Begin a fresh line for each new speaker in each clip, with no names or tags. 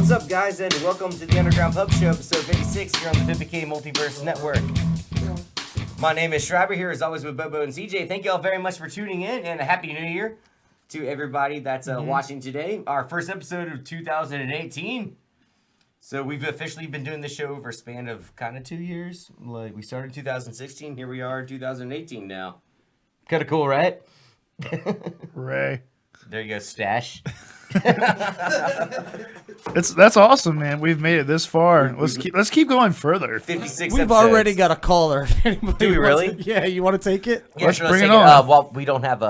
What's up, guys, and welcome to the Underground Pub Show, episode 56 here on the 50K Multiverse Network. My name is Schreiber, here as always with Bobo and CJ. Thank you all very much for tuning in, and a Happy New Year to everybody that's watching today. Our first episode of 2018. So we've officially been doing this show over a span of kind of 2 years. Like, we started in 2016, here we are in 2018 now. Kind of cool, right?
Ray.
There you go, Stash.
That's awesome, man. We've made it this far. Let's keep going further.
56
We've
episodes.
already got a caller.
Do we really?
Yeah, you want to take it?
Yeah,
Let's
sure,
bring
take
it on.
Well, we don't have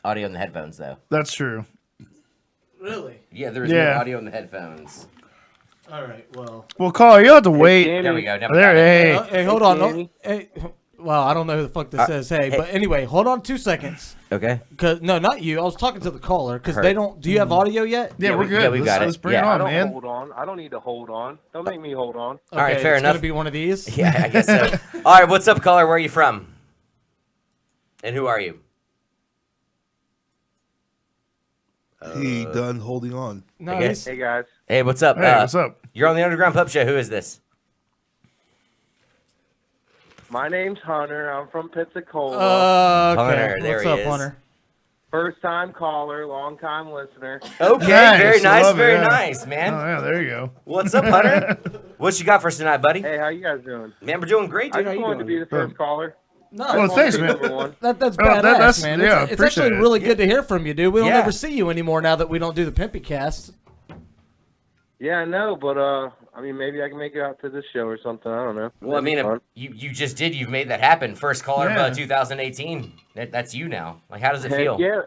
audio in the headphones, though.
That's true.
Really?
Yeah, there is no audio in the headphones.
All right, well.
Well, Carl, you have to wait.
There we go. Never
There,
got it.
hey.
Hey, hold on.
Danny.
Hey, well, I don't know who the fuck this says. Hey, but anyway, hold on 2 seconds.
Okay.
Cause no, not you. I was talking to the caller because
Heard.
they don't. Do you have audio yet?
Yeah, we're
we-
good.
yeah, we got it.
Let's bring
Yeah.
it
I
on,
don't
man.
hold on. I don't need to hold on. Don't make me hold on.
All right,
Okay,
fair
it's
enough.
Gonna be one of these.
Yeah, I guess so. All right, what's up, caller? Where are you from? And who are you?
He done holding on.
No,
Okay.
he's,
Hey guys,
Hey, what's up?
Hey, what's up?
You're on the Underground Pub Show. Who is this?
my name's Hunter. I'm from Pensacola.
okay.
Hunter, there
What's
he
up,
is.
Hunter?
First time caller, long time listener.
Okay,
Nice,
very
I
nice,
love it,
very
yeah.
nice, man.
Oh, yeah, there you go.
What's up, Hunter? What you got for us tonight, buddy?
Hey, how you guys doing?
Man, we're doing great,
I
dude. How
just
you
wanted to be
doing?
the first caller.
No,
Well,
I
thanks,
wanted to be
man.
number one.
that's
Oh,
badass,
that's-
man.
yeah,
It's
appreciate
actually
it.
really good to hear from you, dude. We don't
Yeah.
ever see you anymore now that we don't do the Pimpy Cast.
Yeah, I know, but I mean, maybe I can make it out to this show or something. I don't know.
Well, I
That'd be
mean,
fun.
you just did. You've made that happen. First caller
Yeah.
of 2018. That's you now. Like, how does it
Heck
feel?
yeah,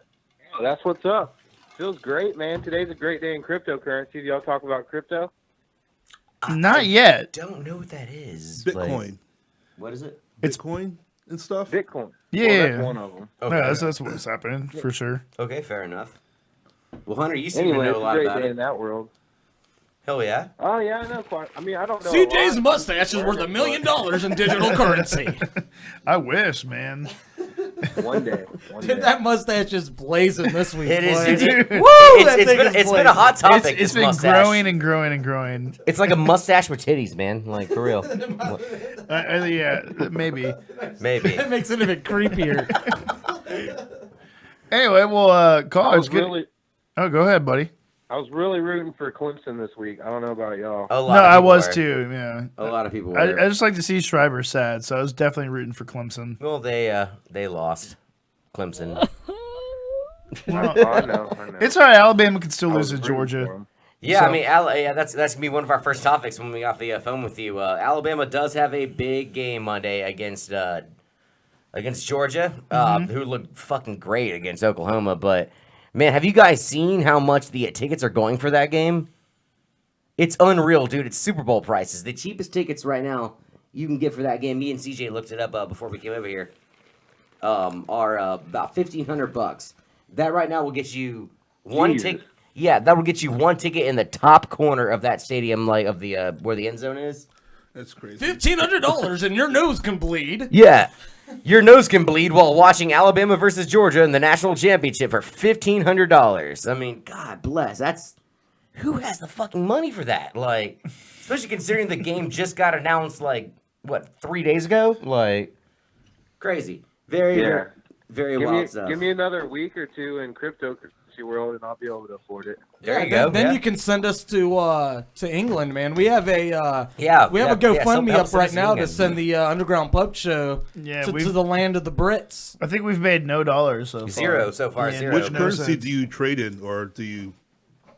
oh, that's what's up. Feels great, man. Today's a great day in cryptocurrency. Do y'all talk about crypto?
Not yet.
Don't know what that is. like-
Bitcoin.
what is it?
It's Bitcoin and stuff.
Bitcoin. Well,
Yeah.
that's one of them.
Okay.
Yeah, that's what's happening, for sure.
Okay, fair enough. Well, Hunter, you seem
Anyway,
to
it's
know a
a
lot
great
about
day
it.
in that world.
Hell yeah.
Oh yeah, I know quite. I mean, I don't know. a
CJ's
lot.
mustache is worth $1 million in digital currency.
I wish, man.
One day. One
Dude,
day.
that mustache is blazing this week.
It is,
boy.
dude.
Dude.
Woo! that
It's
thing
been,
is
it's been a hot
blazing.
topic.
It's
this
been
mustache.
growing and growing and growing.
It's like a mustache with titties, man. Like, for real.
Yeah, maybe.
Maybe.
That makes it even creepier.
Anyway, well, Carl,
I
it's
was
good.
really,
Oh, go ahead, buddy.
I was really rooting for Clemson this week. I don't know about y'all.
A lot
No,
of
I
people
was
were.
too. Yeah,
A lot of people were.
I just like to see Schreiber sad, so I was definitely rooting for Clemson.
Well, they lost. Clemson.
Oh, I know.
It's all right. Alabama can still
I
lose
was
to
rooting for
Georgia.
'em.
Yeah,
So-
I mean, yeah, that's gonna be one of our first topics when we got the phone with you. Alabama does have a big game Monday against Georgia, who looked fucking great against Oklahoma. But man, have you guys seen how much the tickets are going for that game? It's unreal, dude. It's Super Bowl prices. The cheapest tickets right now you can get for that game. Me and CJ looked it up before we came over here. Are about $1,500. That right now will get you one
Jesus.
ticket. Yeah, that will get you one ticket in the top corner of that stadium, like of the where the end zone is.
That's crazy.
$1,500 and your nose can bleed.
Yeah, your nose can bleed while watching Alabama versus Georgia in the national championship for $1,500. I mean, God bless. That's who has the fucking money for that? Like, especially considering the game just got announced like what 3 days ago. Like, crazy. Very,
Yeah.
very
Give
wild
me,
stuff.
give me another week or two in cryptocurrency world, and I'll be able to afford it.
There you
then,
go.
Then
yeah.
you can send us to England, man. We have a
Yeah,
we have
yeah,
a
yeah,
GoFundMe
help
up
send
right
us to
now to
England.
send the Underground Pub Show
Yeah,
to
we've-
the land of the Brits.
I think we've made no dollars so far.
Zero so far.
Yeah,
Zero.
Which
no
currency
sense.
do you trade in, or do you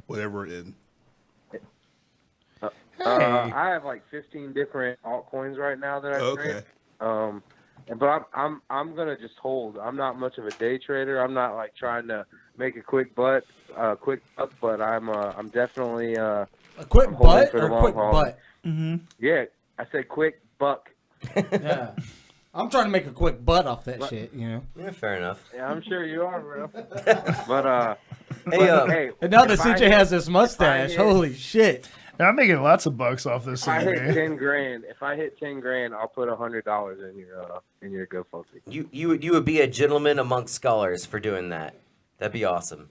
whatever in?
I have like 15 different altcoins right now that I trade.
Okay.
But I'm gonna just hold. I'm not much of a day trader. I'm not like trying to make a quick buck, but I'm definitely
A quick
I'm holding
butt
for the
or a
long
quick
haul.
butt?
yeah. I said quick buck.
Yeah. I'm trying to make a quick butt off that shit, you know.
Yeah, fair enough.
Yeah, I'm sure you are, bro. But
Hey,
hey,
And now that
if I
CJ
hit-
has this mustache,
hit-
holy shit.
I'm making lots of bucks off this
If I
thing,
hit
man.
10 grand, I'll put $100 in your GoFundMe.
You would be a gentleman amongst scholars for doing that. That'd be awesome.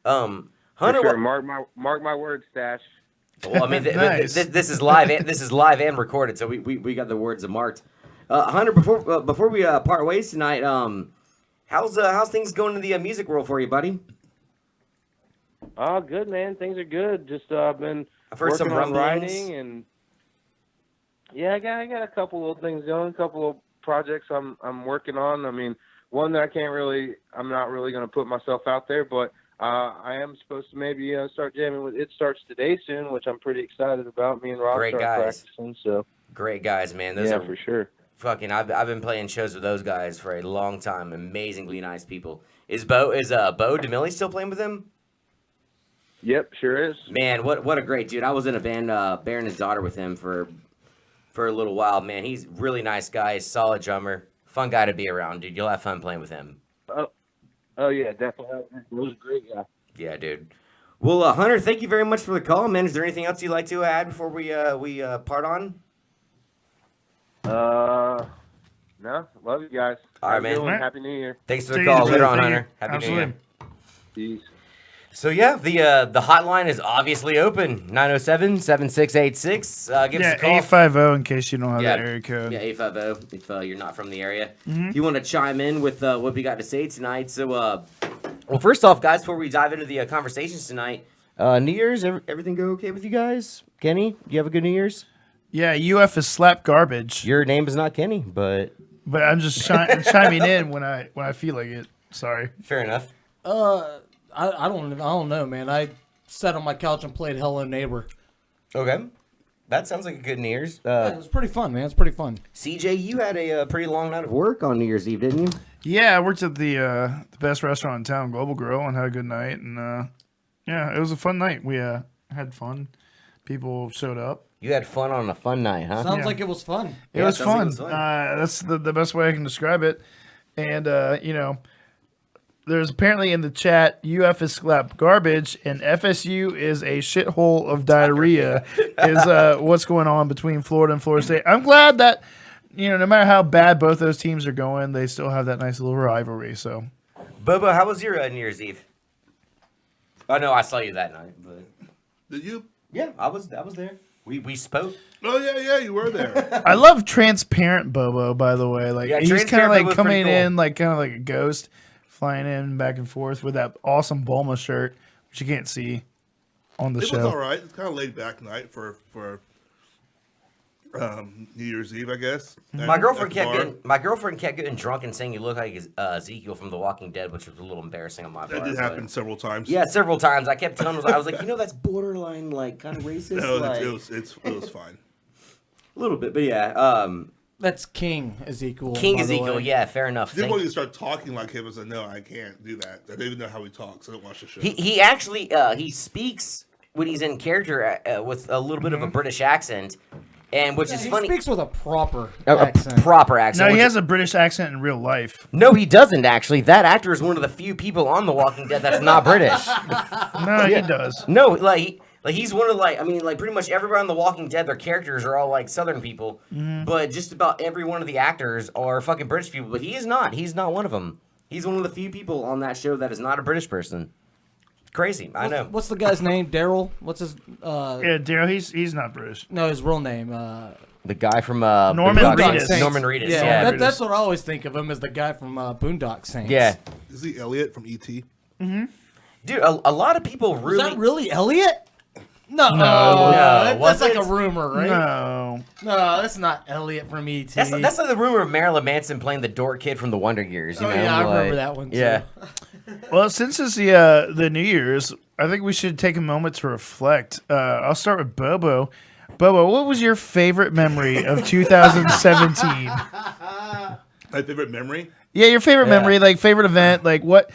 For
Hunter,
sure. Mark my words, Stash.
Well, I mean,
Nice.
this is live. This is live and recorded, so we got the words marked. Hunter, before we part ways tonight, how's things going in the music world for you, buddy?
Oh, good, man. Things are good. Just I've been
I've heard
working
some
on
rumblings.
writing, and yeah, I got a couple little things going, a couple of projects I'm working on. I mean, one that I'm not really going to put myself out there, but I am supposed to maybe start jamming with It Starts Today soon, which I'm pretty excited about. Me and Rob
Great
start
guys.
practicing, so
Great guys, man. Those
yeah,
are
for sure.
fucking. I've been playing shows with those guys for a long time. Amazingly nice people. Is Bo DeMille still playing with them?
Yep, sure is.
Man, what a great dude. I was in a band, Bear and His Daughter, with him for a little while. Man, he's a really nice guy, solid drummer, fun guy to be around, dude. You'll have fun playing with him.
Oh yeah, definitely. He was a great guy.
Yeah, dude. Well, Hunter, thank you very much for the call, man. Is there anything else you'd like to add before we part on?
No, love you guys.
All right,
Have a good
man.
one.
Right.
Happy New Year.
Thanks for the
Take
call.
it
Later
easy.
on,
Thank
Hunter.
you.
Happy New
Absolutely.
Year.
Peace.
So yeah, the hotline is obviously open. 907-7686. Give us
Yeah,
a call.
850 in case you don't have
Yeah.
that area code.
Yeah, 850 if you're not from the area. If you want to chime in with what we got to say tonight. So, well, first off, guys, before we dive into the conversations tonight, New Year's, everything go okay with you guys? Kenny, do you have a good New Year's?
Yeah, UF is slap garbage.
Your name is not Kenny, but
But I'm just chiming in when I feel like it. Sorry.
fair enough.
I don't know, man. I sat on my couch and played Hello Neighbor.
Okay. That sounds like a good New Year's.
It was pretty fun, man. It's pretty fun.
CJ, you had a pretty long night of work on New Year's Eve, didn't you?
Yeah, I worked at the best restaurant in town, Global Grill, and had a good night. And yeah, it was a fun night. We had fun. People showed up.
You had fun on a fun night, huh?
Sounds
Yeah.
like it was fun.
It
Yeah,
was
sounds like it
fun.
was fun.
That's the best way I can describe it. And you know, there's apparently in the chat UF is slap garbage and FSU is a shithole of diarrhea. Is what's going on between Florida and Florida State. I'm glad that no matter how bad both those teams are going, they still have that nice little rivalry. So
Bobo, how was your New Year's Eve? Oh no, I saw you that night, but
Did you?
yeah, I was there. We spoke.
Oh yeah, you were there.
I love transparent Bobo. By the way, like
Yeah,
he's kind of
transparent
like
Bobo's
coming
pretty cool.
in like kind of like a ghost, flying in back and forth with that awesome Bulma shirt, which you can't see on the
It
show.
was all right. It's kind of laid back night for New Year's Eve, I guess.
My
At-
girlfriend
at the
kept getting drunk and saying you look like Ezekiel from The Walking Dead, which was a little embarrassing on my part.
That did
but-
happen several times.
Yeah, several times. I kept telling her, I was like, that's borderline like kind of racist,
No,
like
it was fine.
a little bit, but yeah.
That's King Ezekiel.
King
by the
Ezekiel,
way.
yeah, fair enough.
I didn't
Thank-
want you to start talking like him. I said, no, I can't do that. I don't even know how he talks. I don't watch the show.
He actually he speaks when he's in character with a little bit of a British accent, and which is
He
funny.
speaks with a proper
A
accent.
proper accent.
No, he
which
has a British accent in real life.
No, he doesn't actually. That actor is one of the few people on The Walking Dead that's not British.
No, he does.
No, like he's one of pretty much everybody on The Walking Dead, their characters are all like Southern people, but just about every one of the actors are fucking British people. But he is not. He's not one of them. He's one of the few people on that show that is not a British person. Crazy, I know.
What's the guy's name? Daryl? What's his
Yeah, Daryl, he's not British.
no, his real name?
The guy from
Norman
Boondock
Reedus.
Saints. Norman Reedus.
Yeah,
Yeah,
that's what I always think of him as, the guy from Boondock Saints.
yeah.
Is he Elliot from E.T.?
Dude, a lot of people
Was
really.
that really Elliot? No,
was
that's like
it?
a rumor, right?
No.
No, that's not Elliot from E.T.
That's like the rumor of Marilyn Manson playing the dork kid from the Wonder Years. You
Oh,
know,
yeah, I remember
like-
that one, too.
Yeah.
Well, since it's the New Year's, I think we should take a moment to reflect. I'll start with Bobo. Bobo, what was your favorite memory of 2017?
My favorite memory?
Yeah, your favorite
Yeah.
memory, like favorite event, like what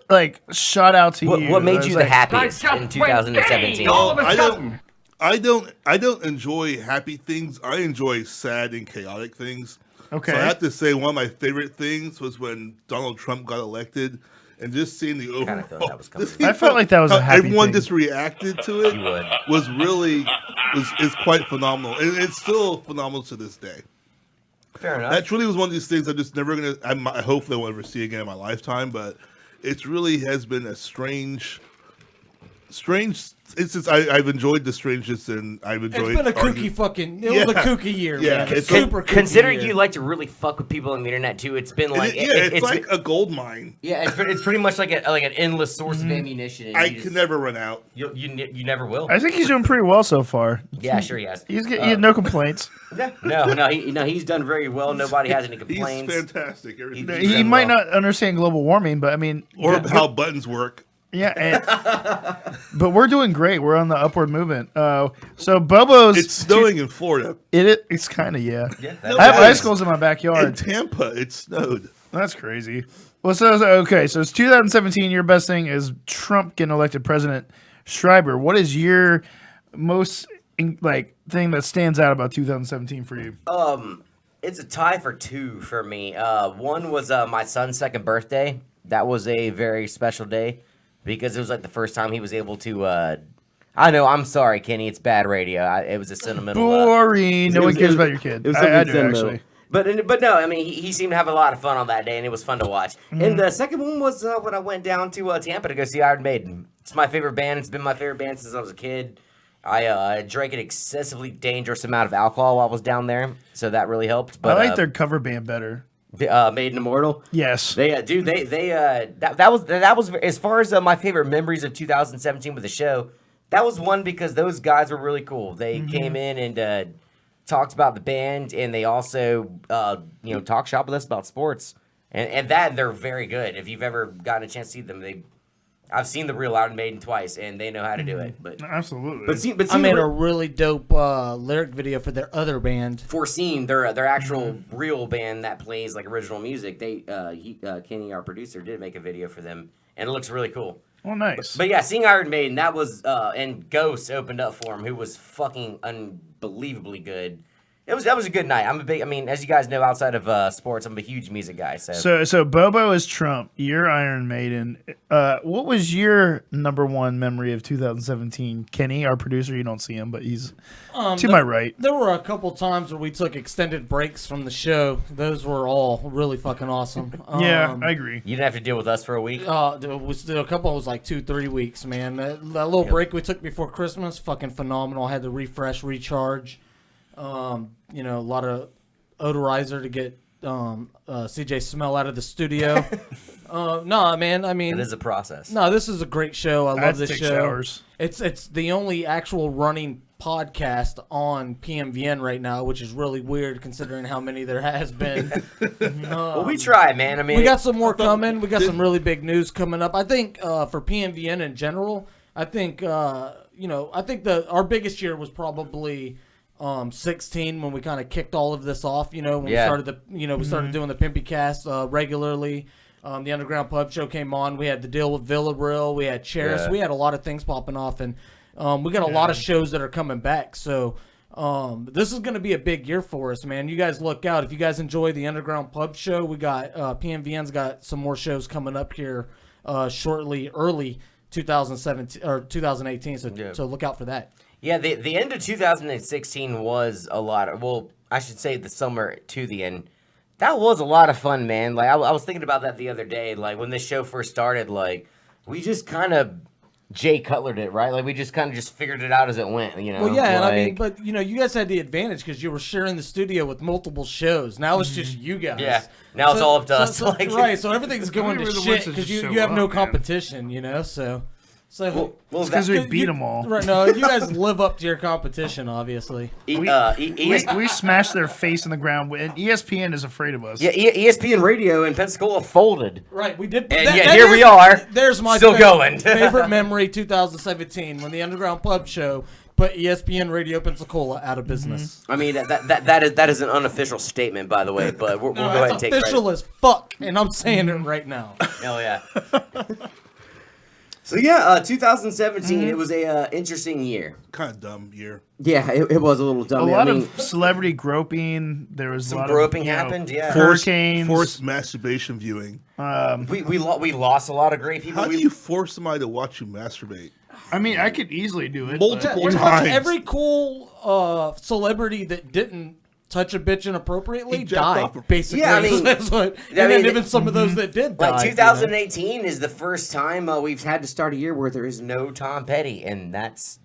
like shot out to you?
What made
It
you
was
the
like-
happiest in 2017?
I don't enjoy happy things. I enjoy sad and chaotic things.
Okay.
So I have to say one of my favorite things was when Donald Trump got elected and just seeing the overall.
thought that was coming.
I felt like that was a
how
happy
everyone
thing.
just reacted to it
You would.
was really is quite phenomenal. And it's still phenomenal to this day.
Fair enough.
That truly was one of these things I'm just never gonna. I hopefully I won't ever see again in my lifetime. But it really has been a strange Strange. It's just I've enjoyed the Strangeness, and I've enjoyed.
It's been a
arguing-
kooky fucking. It was a kooky year,
Yeah,
man.
it's
Super kooky
Considering
year.
you like to really fuck with people on the internet too, it's been like
It's like a gold mine.
it's pretty much like an endless source of ammunition. And
I
you
can
just-
never run out.
You never will.
I think he's doing pretty well so far.
Yeah, sure he has.
He had no complaints.
No, he's done very well. Nobody has any
He's
complaints.
fantastic. Everything.
He's
He
done
might
well.
not understand global warming, but I mean,
Or how buttons work.
yeah. But we're doing great. We're on the upward movement. So Bobo's
It's snowing in Florida.
It's kind of yeah.
Yeah,
No,
I have
it is.
icicles in my
In
backyard.
Tampa, it snowed.
That's crazy. Well, so okay, so it's 2017. Your best thing is Trump getting elected president. Schreiber, what is your most thing that stands out about 2017 for you?
It's a tie for two for me. One was my son's second birthday. That was a very special day because it was like the first time he was able to. I know. I'm sorry, Kenny. It's bad radio. It was a sentimental.
Boring. No
it
one
was-
cares
it was-
about your kid.
It was
I
something
do
sentimental.
actually.
But no, I mean he seemed to have a lot of fun on that day, and it was fun to watch. And the second one was when I went down to Tampa to go see Iron Maiden. It's my favorite band. It's been my favorite band since I was a kid. I drank an excessively dangerous amount of alcohol while I was down there, so that really helped. But
I like their cover band better.
Maiden Immortal.
Yes.
That was as far as my favorite memories of 2017 with the show. That was one because those guys were really cool. They came in and talked about the band, and they also talk shop with us about sports, and they're very good. If you've ever gotten a chance to see them, I've seen the real Iron Maiden twice, and they know how to do it. But
Absolutely.
but
I
see
made
the
a really dope lyric video for their other band.
Foreseen, their actual real band that plays like original music. Kenny, our producer, did make a video for them, and it looks really cool.
Well, nice.
But yeah, seeing Iron Maiden, that was and Ghost opened up for him, who was fucking unbelievably good. That was a good night. As you guys know, outside of sports, I'm a huge music guy.
So Bobo is Trump. You're Iron Maiden. What was your number one memory of 2017? Kenny, our producer, you don't see him, but he's to my right.
There were a couple times where we took extended breaks from the show. Those were all really fucking awesome.
Yeah, I agree.
You didn't have to deal with us for a week.
There was a couple. It was like 2-3 weeks, man. That little break we took before Christmas, fucking phenomenal. I had to refresh, recharge. A lot of odorizer to get CJ smell out of the studio. No, man. I mean,
It is a process.
no, this is a great show. I
had
love
to
this
take
show.
showers.
It's the only actual running podcast on PMVN right now, which is really weird considering how many there has been.
Well, we try, man.
We got some more coming. We got some really big news coming up. I think for PMVN in general, I think our biggest year was probably 16 when we kind of kicked all of this off. When we started we started doing the Pimpy Cast regularly. The Underground Pub Show came on. We had the deal with Villarreal. We had Cheris.
Yeah.
We had a lot of things popping off, and we got a lot of shows that are coming back. So this is going to be a big year for us, man. You guys look out. If you guys enjoy the Underground Pub Show, we got PMVN's got some more shows coming up here shortly, early 2017 or 2018. So look out for that.
Yeah, the end of 2016 was a lot of, well, I should say the summer to the end. That was a lot of fun, man. Like, I was thinking about that the other day. Like, when this show first started, like, we just kind of Jay Cutlered it, right? Like, we just kind of just figured it out as it went,
Well, yeah, and I mean, but, you guys had the advantage because you were sharing the studio with multiple shows. Now it's just you guys.
Yeah, now it's all up to us.
Right, so everything's going
We
to
were the
shit
ones that
because
just
you
show
have no
up, man.
competition, so...
well,
It's because we beat them all.
Right, no, you guys live up to your competition, obviously.
We smashed their face in the ground, and ESPN is afraid of us.
Yeah, ESPN Radio in Pensacola folded.
Right, we did.
And yet here we are,
There's my
still going.
favorite memory, 2017, when the Underground Pub Show put ESPN Radio Pensacola out of business.
I mean, that is an unofficial statement, by the way, but we'll go ahead and take
official
credit.
as fuck, and I'm saying it right now.
Oh, yeah. So, yeah, 2017, it was a interesting year.
Kind of dumb year.
Yeah, it was a little dumb.
A lot of celebrity groping. There was
Some
a lot
groping
of,
happened, yeah.
Hurricanes.
Forced masturbation viewing.
We lost a lot of great people.
How do you force somebody to watch you masturbate?
I mean, I could easily do it.
Multiple
Pretty much
times.
every cool celebrity that didn't touch a bitch inappropriately
He jacked
died.
off.
Basically,
Yeah, I mean-
that's what.
I
And then
mean,
even some of those that did die.
Like
you know?
2018 is the first time we've had to start a year where there is no Tom Petty, and that's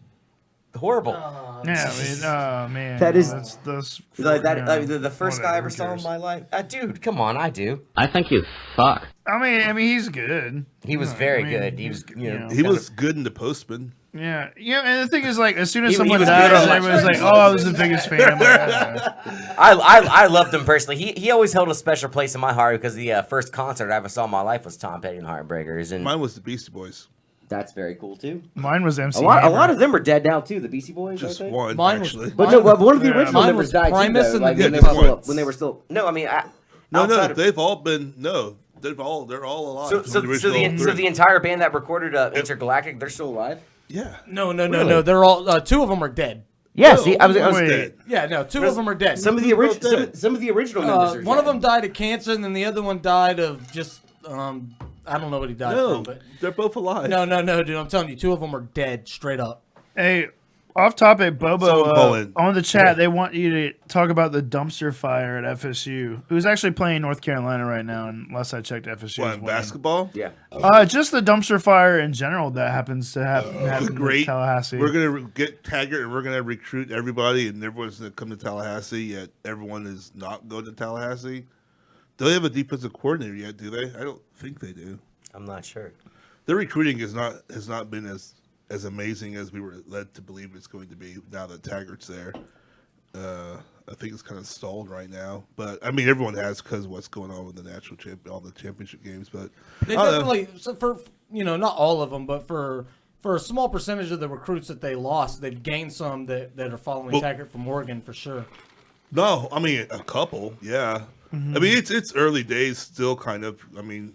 horrible.
Yeah, I mean, oh man,
That is-
that's
Like that,
yeah,
the first guy I
whatever,
ever
who
saw in
cares?
my life. Dude, come on, I do.
I think you suck.
I mean, he's good.
He was
No,
very
I mean,
good. He was, you know,
He was good in the Postman.
Yeah, and the thing is, like, as soon as
He
someone
was
dies,
good on my
everyone's like, "Oh, I was the biggest fan." I'm like,
I loved him personally. He always held a special place in my heart because the first concert I ever saw in my life was Tom Petty and the Heartbreakers, and
Mine was the Beastie Boys.
that's very cool too.
Mine was MC.
A lot
Hammer.
of them are dead now too. The Beastie Boys,
Just
I think.
one,
Mine was-
actually.
But no, one of the
Yeah.
original
Mine
members
was
died
Primus
too, though.
and
Like
the
when they,
Beastie
were still,
Boys.
when they were still. No, I mean,
No,
outside of,
they've all been they're all alive.
so
from the
so
original
the
three.
entire band that recorded Intergalactic, they're still alive.
Yeah.
No. They're all two of them are dead.
Yeah,
No,
see, I was
wait.
dead.
Yeah, no, two of them are dead.
some of the
Who wrote
original
that?
some of the original members. Are
One of
dead.
them died of cancer, and then the other one died of just I don't know what he died
No,
from, but
they're both alive.
no, dude, I'm telling you, two of them are dead straight up.
Hey, off topic, Bobo.
Someone call in.
On the chat, they want you to talk about the dumpster fire at FSU. Who's actually playing North Carolina right now? And last I checked, FSU.
What,
is
in
winning.
basketball?
Yeah.
Just the dumpster fire in general that happens to happen in
Great.
Tallahassee.
We're gonna get Taggart and we're gonna recruit everybody, and everyone's gonna come to Tallahassee. Yet everyone is not going to Tallahassee. Do they have a defensive coordinator yet? Do they? I don't think they do.
I'm not sure.
Their recruiting has not been as amazing as we were led to believe it's going to be now that Taggart's there. I think it's kind of stalled right now, but I mean everyone has because what's going on with the all the championship games. But
They
I don't know.
definitely, so for not all of them, but for a small percentage of the recruits that they lost, they've gained some that are following
Well-
Taggart from Oregon for sure.
No, I mean a couple, yeah. I mean it's early days still, kind of. I mean,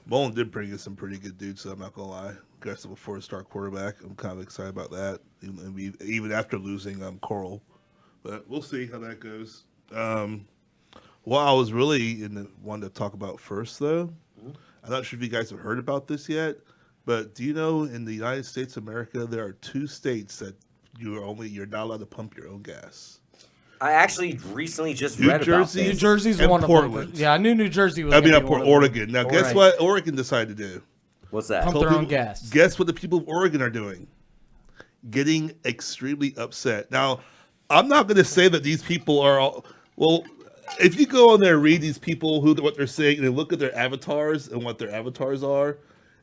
Mullen did bring in some pretty good dudes, so I'm not gonna lie. Got some four-star quarterback. I'm kind of excited about that, even after losing Coral. But we'll see how that goes. What I was really wanted to talk about first, though, I'm not sure if you guys have heard about this yet, but do you know in the United States of America there are 2 states that you're not allowed to pump your own gas.
I actually recently just
New
read
Jersey?
about
New
this.
Jersey's
And
one of
Portland.
them. Yeah, I knew New Jersey was.
I mean,
gonna be one of them.
Oregon. Now, guess
Right.
what Oregon decided to do?
What's that?
Pump
Told
their own
people-
gas.
Guess what the people of Oregon are doing? Getting extremely upset. Now, I'm not going to say that these people are all. Well, if you go on there and read these people, what they're saying, and look at their avatars and what their avatars are,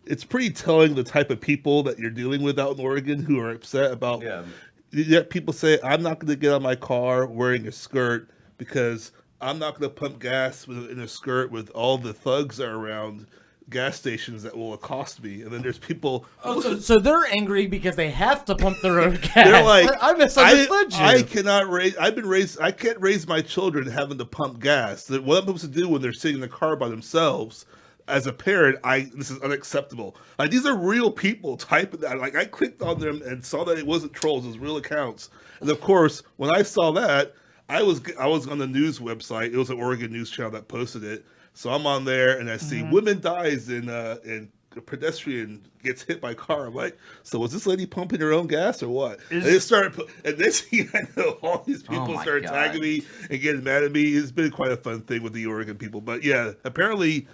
it's pretty telling the type of people that you're dealing with out in Oregon who are upset about.
Yeah.
Yet people say, I'm not going to get out of my car wearing a skirt because I'm not going to pump gas in a skirt with all the thugs that are around gas stations that will accost me. And then there's people.
Oh, so they're angry because they have to pump their own gas.
They're like,
I misunderstood you.
I cannot raise. I've been raised. I can't raise my children having to pump gas. What I'm supposed to do when they're sitting in the car by themselves, as a parent, this is unacceptable. Like these are real people typing that. Like I clicked on them and saw that it wasn't trolls, it was real accounts. And of course, when I saw that, I was on the news website. It was an Oregon news channel that posted it. So I'm on there and I see women dies in a pedestrian gets hit by car. I'm like, so was this lady pumping her own gas or what? And they started, and this thing, I know all these people
my
started
God.
tagging me and getting mad at me. It's been quite a fun thing with the Oregon people. But yeah, apparently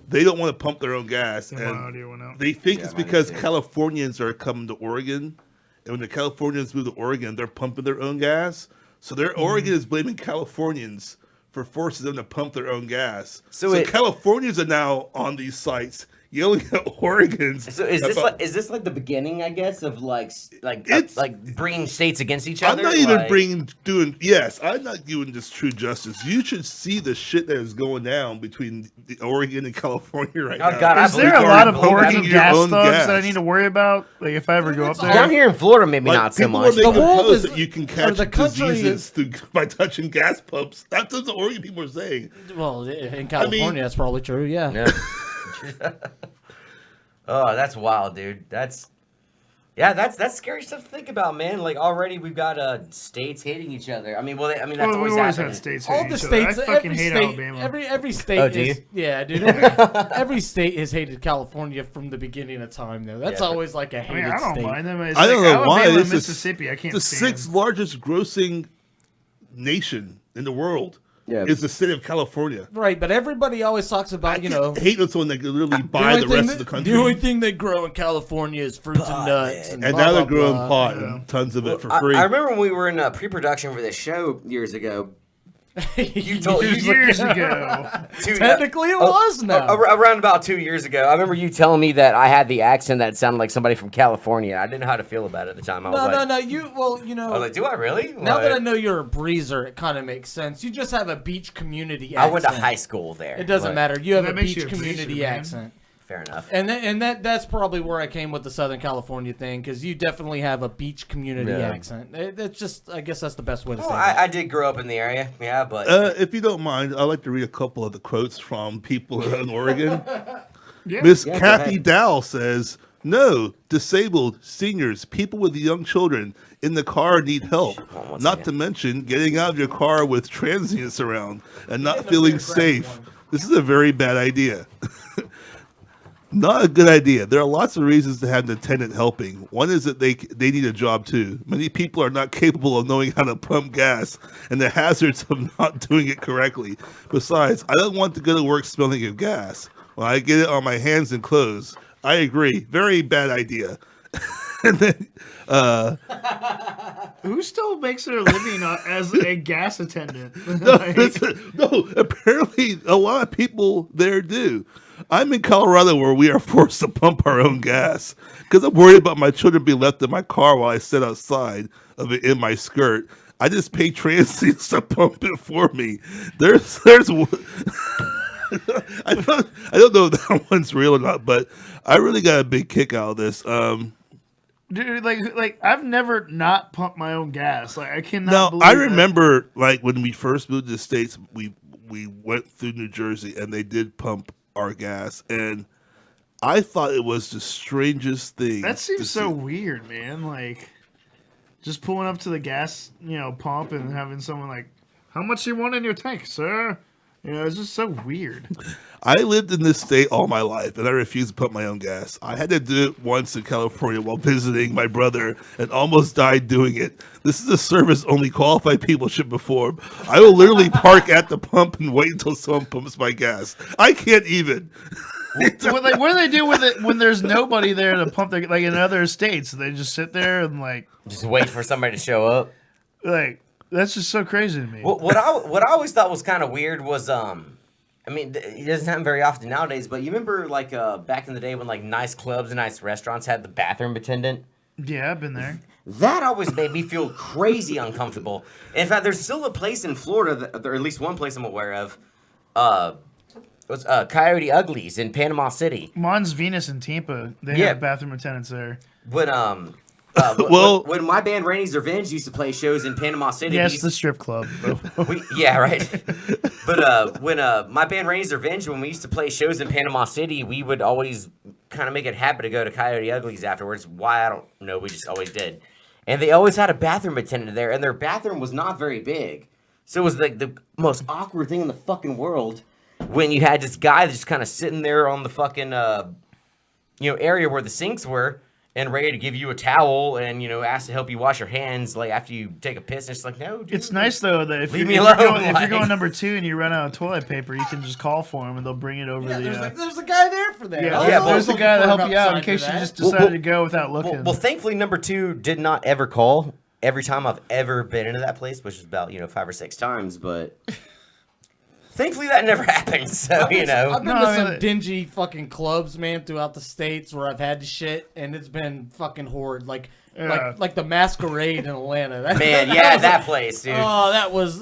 they don't want to pump their own gas,
My
and
audio went out.
they think
Yeah,
it's
mine
because
too.
Californians are coming to Oregon, and when the Californians move to Oregon, they're pumping their own gas. So Oregon is blaming Californians for forcing them to pump their own gas.
So
So
it-
Californians are now on these sites yelling at Oregons.
So is this
about-
like the beginning, I guess, of like
It's-
bringing states against each
I'm
other?
not even
Like-
I'm not doing this true justice. You should see the shit that is going down between Oregon and California right
Oh,
now.
God, I
Is there a
believe
lot of
Oregon
Oregon
pumping your
gas
own
thugs
gas.
that I need to worry about? Like if I ever go up there?
Down here in Florida, maybe
Like,
not so
people
much.
are making
The world
posts
is-
that you can
or
catch
the country
diseases by touching gas pumps. That's what the Oregon people are saying.
Well, in California, that's probably true. Yeah.
Yeah. Oh, that's wild, dude. That's scary stuff to think about, man. Like already we've got states hating each other. I mean, that's
Well, we've
always
always
happening.
had states.
All
hate
the
each other.
states,
I fucking
every
hate
state,
Alabama.
every state
Oh, do
is,
you?
yeah, dude. Every state has hated California from the beginning of time, though. That's
Yeah,
always like a
I
hated
mean, I don't
state.
mind them. It's
I don't
like
know why.
Alabama and
This is
Mississippi. I can't
the
stand.
6th largest grossing nation in the world
Yeah.
is the state of California.
Right, but everybody always talks about, you know,
I hate when someone that can literally buy the rest of the country.
The only thing they grow in California is fruits and nuts.
and
blah,
now they're
blah,
growing
blah.
pot and tons of it for
I
free.
remember when we were in pre-production for this show years ago. You told
Years ago.
Technically, it was now.
Around about 2 years ago. I remember you telling me that I had the accent that sounded like somebody from California. I didn't know how to feel about it at the time. I was like,
No. You
I was like, do I really?
Now that I
Like,
know you're a breezer, it kind of makes sense. You just have a beach community
I
accent.
went to high school there.
It doesn't
but
matter. You have
That
a
makes
beach
you a breezer,
community
man.
accent.
Fair enough.
And that's probably where I came with the Southern California thing, because you definitely have a beach community
Yeah.
accent. That's just, I guess that's the best way to say
Well,
it.
I did grow up in the area, yeah, but
If you don't mind, I'd like to read a couple of the quotes from people in Oregon.
Yeah.
Miss
Yeah, go
Kathy
ahead.
Dow says, "No, disabled, seniors, people with young children in the car need help.
on, once
Not
again.
to mention getting out of your car with transients around and not feeling safe. This is a very bad idea." Not a good idea. There are lots of reasons to have an attendant helping. One is that they need a job too. Many people are not capable of knowing how to pump gas and the hazards of not doing it correctly. Besides, I don't want to go to work smelling of gas. When I get it on my hands and clothes, I agree. Very bad idea. And then,
Who still makes their living as a gas attendant?
no, apparently a lot of people there do. I'm in Colorado where we are forced to pump our own gas because I'm worried about my children being left in my car while I sit outside of it in my skirt. I just pay transients to pump it for me. There's I don't know if that one's real or not, but I really got a big kick out of this.
Dude, like I've never not pumped my own gas. Like I cannot.
Now
believe
I
that.
remember like when we first moved to the States, we went through New Jersey and they did pump our gas, and I thought it was the strangest thing.
That
to
seems so
see.
weird, man. Like just pulling up to the gas, pump and having someone like, "How much you want in your tank, sir?" It's just so weird.
I lived in this state all my life, and I refused to pump my own gas. I had to do it once in California while visiting my brother, and almost died doing it. This is a service only qualified people should perform. I will literally park at the pump and wait until someone pumps my gas. I can't even.
What do they do with it when there's nobody there to pump their, like in other states? They just sit there and
just wait for somebody to show up.
that's just so crazy to me.
What I always thought was kind of weird was I mean, it doesn't happen very often nowadays, but you remember like back in the day when like nice clubs and nice restaurants had the bathroom attendant?
Yeah, I've been there.
That always made me feel crazy uncomfortable. In fact, there's still a place in Florida, or at least one place I'm aware of, was Coyote Uglies in Panama City.
Mons Venus in Tampa, they
Yeah.
have bathroom attendants there.
When when my band Rainey's Revenge used to play shows in Panama City.
Yes,
we used
the strip club.
yeah, right. But when my band Rainey's Revenge, when we used to play shows in Panama City, we would always kind of make it happen to go to Coyote Uglies afterwards. Why, I don't know. We just always did. And they always had a bathroom attendant there, and their bathroom was not very big. So it was like the most awkward thing in the fucking world when you had this guy just kind of sitting there on the fucking area where the sinks were, and ready to give you a towel and, ask to help you wash your hands, like, after you take a piss. And it's like, no, dude.
It's nice, though, that if
Leave
you're,
me
if, you're
alone,
going, if
like-
you're going number 2 and you run out of toilet paper, you can just call for them and they'll bring it over
Yeah,
the...
there's a guy there for that.
yeah,
I was
yeah,
always
there's a
looking
guy to
for
help
an
you out in
upside to
case you
that.
just
Well,
decided
well-
to go without looking.
Well, thankfully, number 2 did not ever call every time I've ever been into that place, which is about, 5 or 6 times, but thankfully that never happened, so,
I've been
No,
to
I
some
mean-
dingy fucking clubs, man, throughout the states where I've had to shit, and it's been fucking horrid.
Yeah.
Like the Masquerade in Atlanta.
Man, yeah, that place, dude.
Oh, that was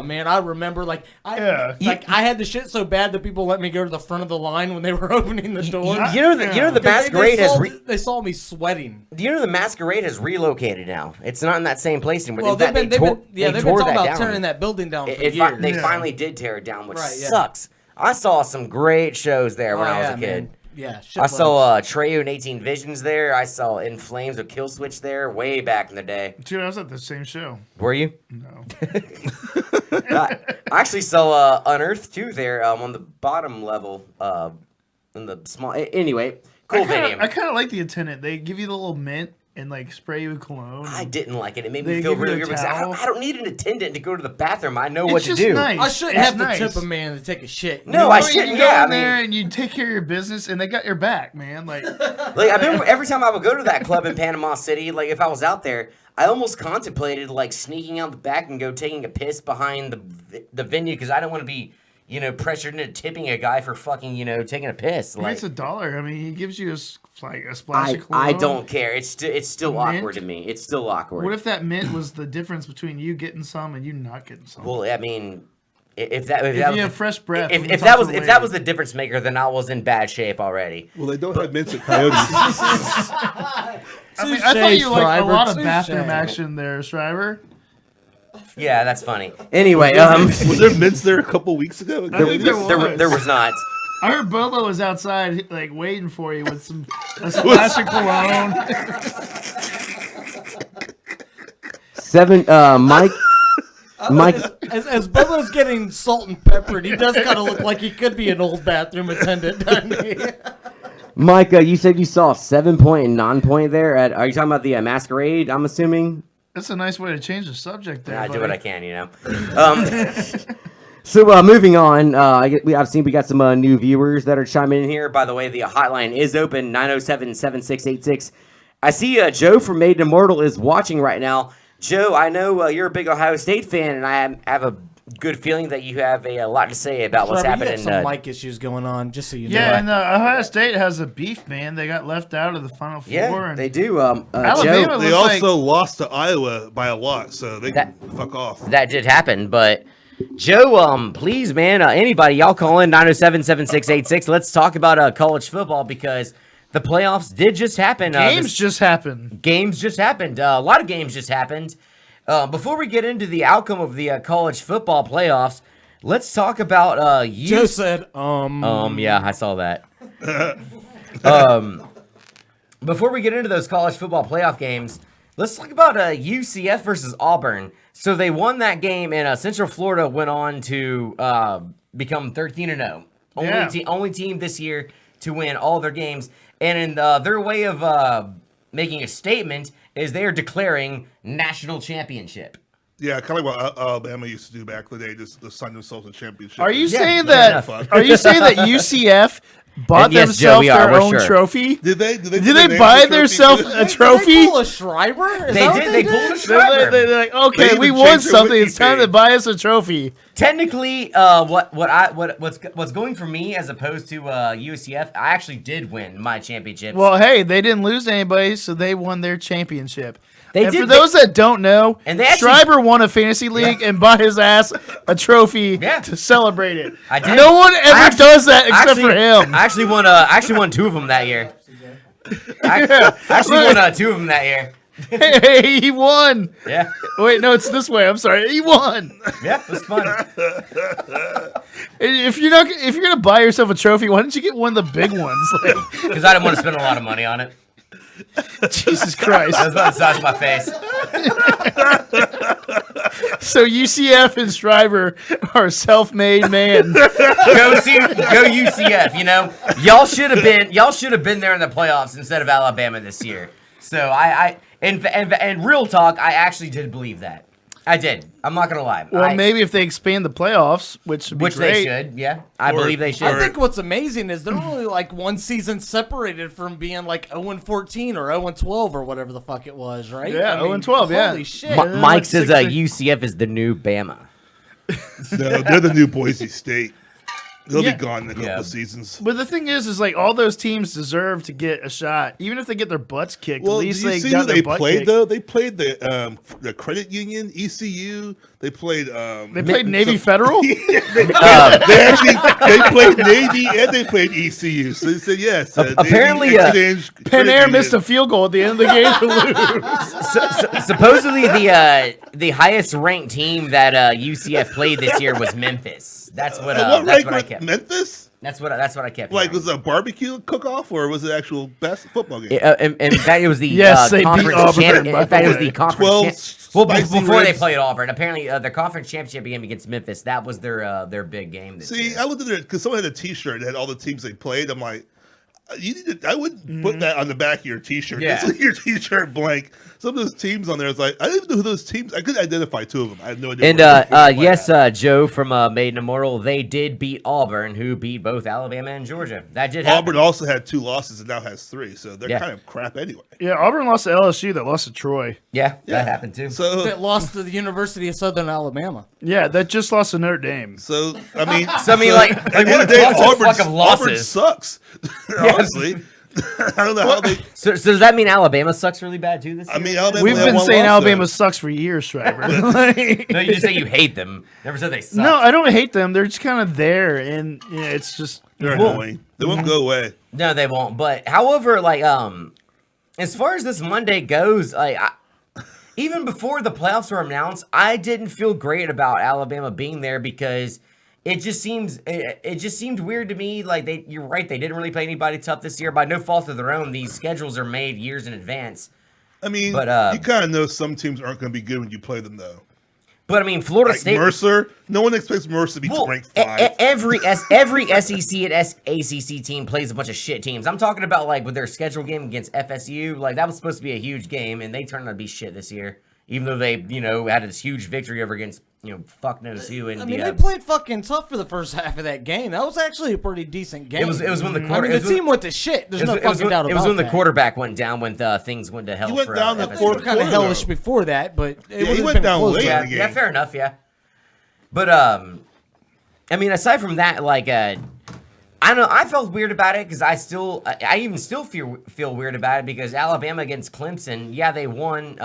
man. I remember I had the shit so bad that people let me go to the front of the line when they were opening the door.
You know the Masquerade has
they saw me sweating.
the Masquerade has relocated now. It's not in that same place anymore.
Well,
In fact,
they've been
they
talking
tore
about
that down.
tearing that building down for
They
years.
finally did tear it down, which
Right, yeah.
sucks. I saw some great shows there when I was a kid.
Man. Yeah, shit
I
loads.
saw Treyu and 18 Visions there. I saw In Flames with Kill Switch there way back in the day.
Dude, I was at the same show.
Were you?
No.
I actually saw Unearthed too there on the bottom level in the small. Anyway, cool venue.
I kind of like the attendant. They give you the little mint and like spray you with cologne.
I didn't like it. It made
They
me feel
give you
really
a
weird because I
towel?
don't need an attendant to go to the bathroom. I know
It's
what to
just
do.
nice.
I shouldn't
It's
have
nice.
to tip a man to take a shit.
No, I
You
shouldn't.
go
Yeah, I
in there
mean,
and you take care of your business, and they got your back, man. Like,
like I've been every time I would go to that club in Panama City. Like if I was out there, I almost contemplated like sneaking out the back and go taking a piss behind the venue because I don't want to be, pressured into tipping a guy for fucking, taking a piss. Like
it's $1. I mean, he gives you a splash of cologne.
I don't care. It's still
Mint?
awkward to me. It's still awkward.
What if that mint was the difference between you getting some and you not getting some?
Well, I mean, if that
if
was
you have fresh breath, we can
if
talk
that was
to the
if that
lady.
was the difference maker, then I was in bad shape already.
Well, they don't have mints at Coyotes.
I mean, I thought you liked a
Shriver,
lot of
touche.
bathroom action there, Shriver.
Yeah, that's funny. Anyway,
Was there mints there a couple weeks ago?
I think there was.
there was not.
I heard Bobo was outside, like waiting for you with a splash of cologne.
Mike.
As Bubba's getting salt and peppered, he does kind of look like he could be an old bathroom attendant, doesn't he?
Mike, you said you saw 7-point and 9-point there. Are you talking about the Masquerade? I'm assuming.
That's a nice way to change the subject there.
I do
buddy.
what I can, So moving on, I've seen we got some new viewers that are chiming in here. By the way, the hotline is open 907-7686. I see Joe from Made Immortal is watching right now. Joe, I know you're a big Ohio State fan, and I have a good feeling that you have a lot to say about what's
Trevor, you
happening.
have some mic issues going on, just so you know.
Yeah, and Ohio State has a beef, man. They got left out of the Final Four.
Yeah,
and
they do.
Alabama
Joe,
They
looks
also lost to Iowa by a lot, so they can fuck off.
that did happen, but Joe, please, man, anybody, y'all call in 907-7686. Let's talk about college football because the playoffs did just happen.
games just happened.
Games just happened. A lot of games just happened. Before we get into the outcome of the college football playoffs, let's talk about
Joe said,
yeah, I saw that. Before we get into those college football playoff games, let's talk about UCF versus Auburn. So they won that game, and Central Florida went on to become 13-0.
Yeah.
Only team this year to win all their games. And in their way of making a statement is they are declaring national championship.
Yeah, kind of like what Alabama used to do back in the day, just sign themselves a championship.
Are you
Yeah,
saying
fair
that?
enough.
Are you saying that UCF bought
And yes, Joe,
themselves
we are,
their
we're
own
sure.
trophy?
Did they?
Did they buy themselves a
Did
trophy?
they pull a Schreiber? Is
They
that what
did. They pulled a
They're
Schreiber.
they're like, okay,
They
we
even
won
changed their
something.
wiki
It's time to
page.
buy us a trophy.
Technically, what's going for me as opposed to UCF, I actually did win my championship.
Well, hey, they didn't lose anybody, so they won their championship.
They
and
did-
for those that don't know,
And they actually-
Schreiber won a fantasy league and bought his ass a trophy
Yeah.
to celebrate it.
I did.
No one ever
I actually-
does that except for him.
I actually won 2 of them that year. I actually won 2 of them that year.
Hey, he won.
Yeah,
Wait, no, it's this way. I'm sorry. He won.
yeah, it was fun.
If you're gonna buy yourself a trophy, why don't you get one of the big ones? Like,
Because I didn't want to spend a lot of money on it.
Jesus Christ.
That was about the size of my face.
So UCF and Schreiber are self-made man.
Go UCF. You know, y'all should have been there in the playoffs instead of Alabama this year. So and real talk, I actually did believe that. I did. I'm not gonna lie.
Well, maybe if they expand the playoffs, which would be
which
great.
they should. Yeah, I
Or-
believe they should.
I think what's amazing is they're only like one season separated from being like 0-14 or 0-12 or whatever the fuck it was, right?
Yeah,
I mean,
0-12, yeah.
Holy shit.
Mike
like
says
6-6.
UCF is the new Bama.
No, they're the new Boise State. They'll
Yeah.
be gone in a couple
Yeah.
of seasons.
But the thing is like all those teams deserve to get a shot, even if they get their butts kicked.
Well,
at
do
least
you
they
see
got
who
their
they
butt
played
kicked.
though? They played the credit union, ECU. They played.
They played Navy Federal.
they played Navy and they played ECU. So they said yes.
Apparently,
Navy Exchange
Penn
Credit
Air
Union.
missed a field goal at the end of the game to lose.
Supposedly the highest ranked team that UCF played this year was Memphis. That's what
What
that's
rank
what I
was
kept.
Memphis?
That's what I kept.
Like,
hearing.
was it a barbecue cook-off or was it actual football game?
In fact, it was the
Yes, they beat
conference
Auburn,
champion.
by
In fact, it was
the way.
the conference.
12
Well,
spicy
before they
ribs.
played Auburn, apparently their conference championship game against Memphis. That was their big game. This
See,
year.
I looked at it because someone had a T-shirt that had all the teams they played. I'm like, You need to, I wouldn't put that on the back of your T-shirt.
Yeah.
Just leave your T-shirt blank. Some of those teams on there, it's like I didn't even know who those teams. I could identify two of them. I had no idea.
And
where they were
yes, Joe from Maiden Immortal, they did beat Auburn, who beat both Alabama and Georgia. That did happen.
Auburn also had 2 losses and now has 3, so they're
Yeah.
kind of crap anyway.
Yeah, Auburn lost to LSU. That lost to Troy.
Yeah, that happened too.
So,
That lost to the University of Southern Alabama.
Yeah, that just lost to Notre Dame.
I mean,
So, I mean, like
at the end
what
of the day,
a bunch of fucking
Auburn
losses.
sucks. Honestly, I don't know how they.
So does that mean Alabama sucks really bad too this year?
I mean, Alabama
We've
had
been
one
saying
loss,
Alabama
though.
sucks for years, Schreiber. Like-
No, you just say you hate them. Never said they suck.
no, I don't hate them. They're just kind of there, and it's just
They're annoying. They won't go away.
No, they won't. But however, like as far as this Monday goes, like even before the playoffs were announced, I didn't feel great about Alabama being there because it just seemed weird to me. Like you're right, they didn't really play anybody tough this year by no fault of their own. These schedules are made years in advance.
I mean,
But,
you kind of know some teams aren't going to be good when you play them, though.
But I mean, Florida
Like
State.
Mercer, no one expects Mercer to be ranked 5.
Every SEC and ACC team plays a bunch of shit teams. I'm talking about like with their scheduled game against FSU. Like that was supposed to be a huge game, and they turned out to be shit this year. Even though they, had this huge victory over against, fuck knows who. And
I mean, they played fucking tough for the first half of that game. That was actually a pretty decent game.
It was when the
I
quarter.
mean, the team went to shit. There's no fucking doubt about it.
It was when the quarterback went down when things went to hell.
He went
for,
down the
FSU.
fourth
Kind of
quarter,
hellish
though.
before that, but it
he
would've
went
been
down
close.
late.
Yeah,
in the
yeah,
game.
fair enough, yeah. But I mean, aside from that, like, I don't know. I felt weird about it because I even still feel weird about it because Alabama against Clemson, yeah, they won.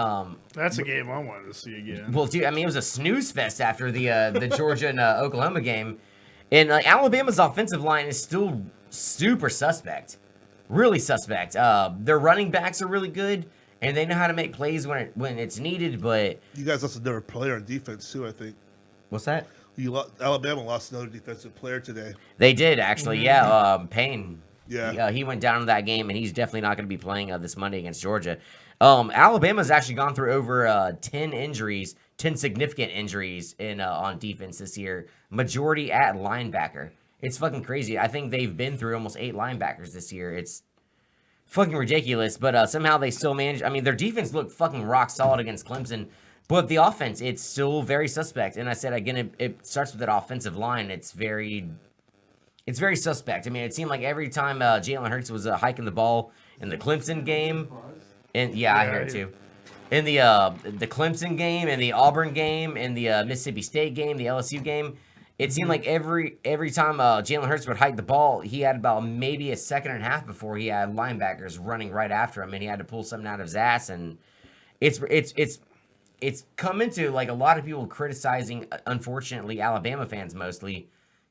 that's a game I wanted to see again.
Well, dude, I mean, it was a snooze fest after the Georgia and Oklahoma game, and Alabama's offensive line is still super suspect, really suspect. Their running backs are really good, and they know how to make plays when it's needed. But
You guys lost another player on defense, too, I think.
what's that?
Alabama lost another defensive player today.
They did actually, yeah. Payne.
Yeah.
He went down in that game, and he's definitely not going to be playing this Monday against Georgia. Alabama's actually gone through over 10 significant injuries on defense this year. Majority at linebacker. It's fucking crazy. I think they've been through almost 8 linebackers this year. It's fucking ridiculous, but somehow they still manage. I mean, their defense looked fucking rock solid against Clemson. But the offense, it's still very suspect. And I said, again, it starts with that offensive line. It's very suspect. I mean, it seemed like every time Jalen Hurts was hiking the ball in the Clemson game, and I hear it too. In the Clemson game, and the Auburn game, and the Mississippi State game, the LSU game, it seemed like every time Jalen Hurts would hike the ball, he had about maybe a second and a half before he had linebackers running right after him, and he had to pull something out of his ass. And it's come into like a lot of people criticizing, unfortunately, Alabama fans mostly,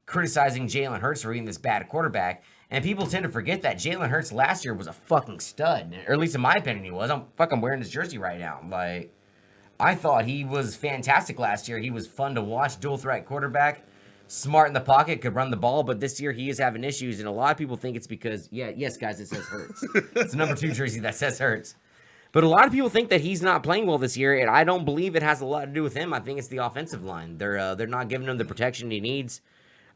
criticizing Jalen Hurts for being this bad quarterback. And people tend to forget that Jalen Hurts last year was a fucking stud. Or at least in my opinion he was. I'm fucking wearing his jersey right now. Like, I thought he was fantastic last year. He was fun to watch, dual threat quarterback, smart in the pocket, could run the ball. But this year he is having issues. And a lot of people think it's because, yes guys, it says Hurts. It's the number 2 jersey that says Hurts. But a lot of people think that he's not playing well this year, and I don't believe it has a lot to do with him. I think it's the offensive line. They're not giving him the protection he needs.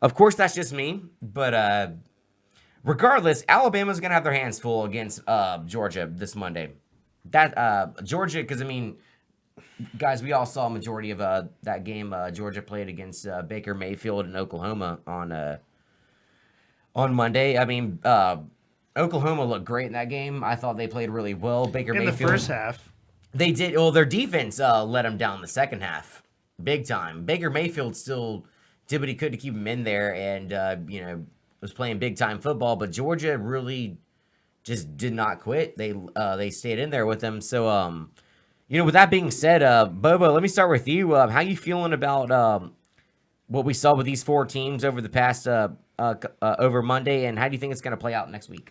Of course, that's just me, but regardless, Alabama's gonna have their hands full against Georgia this Monday. That Georgia, because I mean, guys, we all saw a majority of that game. Georgia played against Baker Mayfield and Oklahoma on Monday. I mean, Oklahoma looked great in that game. I thought they played really well. Baker
In
Mayfield.
the first half.
They did. Well, their defense let them down the second half, big time. Baker Mayfield still did what he could to keep him in there, and was playing big time football. But Georgia really just did not quit. They stayed in there with them. So, with that being said, Bobo, let me start with you. How you feeling about what we saw with these 4 teams over the past over Monday, and how do you think it's going to play out next week?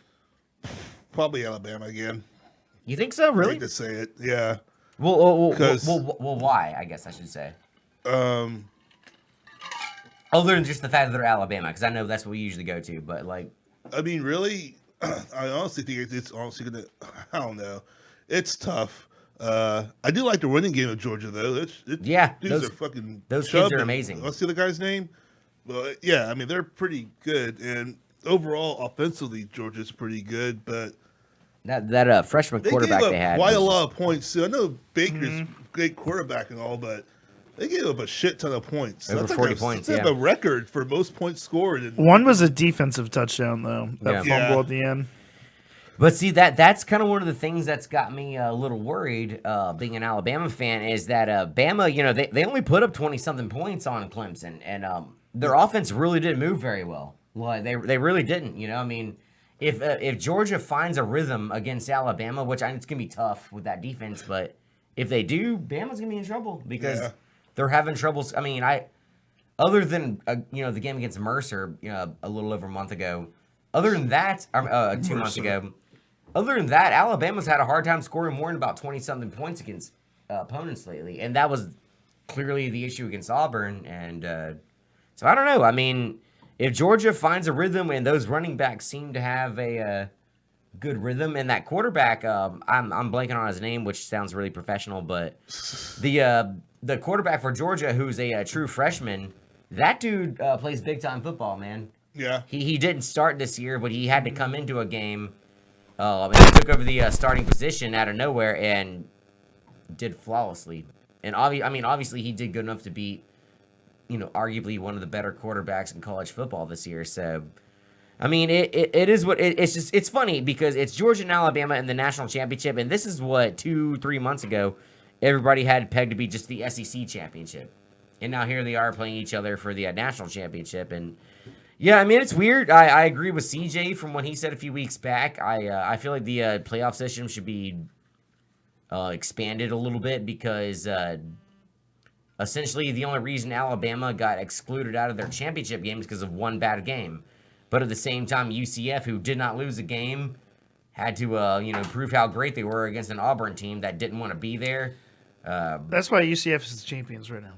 Probably Alabama again.
You think so?
I
Really?
hate to say it. Yeah.
Well,
'Cause-
why? I guess I should say.
Um,
Other than just the fact that they're Alabama, because I know that's what we usually go to. But like,
I mean, really, I honestly think it's honestly gonna. I don't know. It's tough. I do like the running game of Georgia though.
Yeah,
dudes are fucking.
those
Chubb
kids are
and-
amazing.
What's the other guy's name? But yeah, I mean they're pretty good, and overall offensively, Georgia's pretty good, but
That freshman
they
quarterback
gave up
they had.
quite a
was
lot of points too. I know Baker's great quarterback and all, but they gave up a shit ton of points.
Over
That's
40
like
points,
That's like a record for most points scored.
One was a defensive touchdown though. That
Yeah.
fumble at the end.
But see that's kind of one of the things that's got me a little worried. Being an Alabama fan is that Bama, they only put up 20-something points on Clemson, and their offense really didn't move very well. Like they really didn't. I mean, if Georgia finds a rhythm against Alabama, which it's gonna be tough with that defense, but if they do, Bama's gonna be in trouble because they're having troubles. I mean, other than the game against Mercer, a little over a month ago. Other than that, 2 months ago. Other than that, Alabama's had a hard time scoring more than about 20-something points against opponents lately, and that was clearly the issue against Auburn. And so I don't know. I mean, if Georgia finds a rhythm and those running backs seem to have a good rhythm, and that quarterback, I'm blanking on his name, which sounds really professional, but the quarterback for Georgia, who's a true freshman, that dude plays big time football, man.
Yeah.
He didn't start this year, but he had to come into a game. And he took over the starting position out of nowhere and did flawlessly. And obviously he did good enough to beat, arguably one of the better quarterbacks in college football this year. So, I mean, it is what it's funny because it's Georgia and Alabama in the national championship, and this is what 2-3 months ago everybody had pegged to be just the SEC championship, and now here they are playing each other for the national championship. And yeah, I mean, it's weird. I agree with CJ from what he said a few weeks back. I feel like the playoff system should be expanded a little bit because essentially the only reason Alabama got excluded out of their championship game is because of one bad game. But at the same time, UCF, who did not lose a game, had to prove how great they were against an Auburn team that didn't want to be there.
That's why UCF is the champions right now.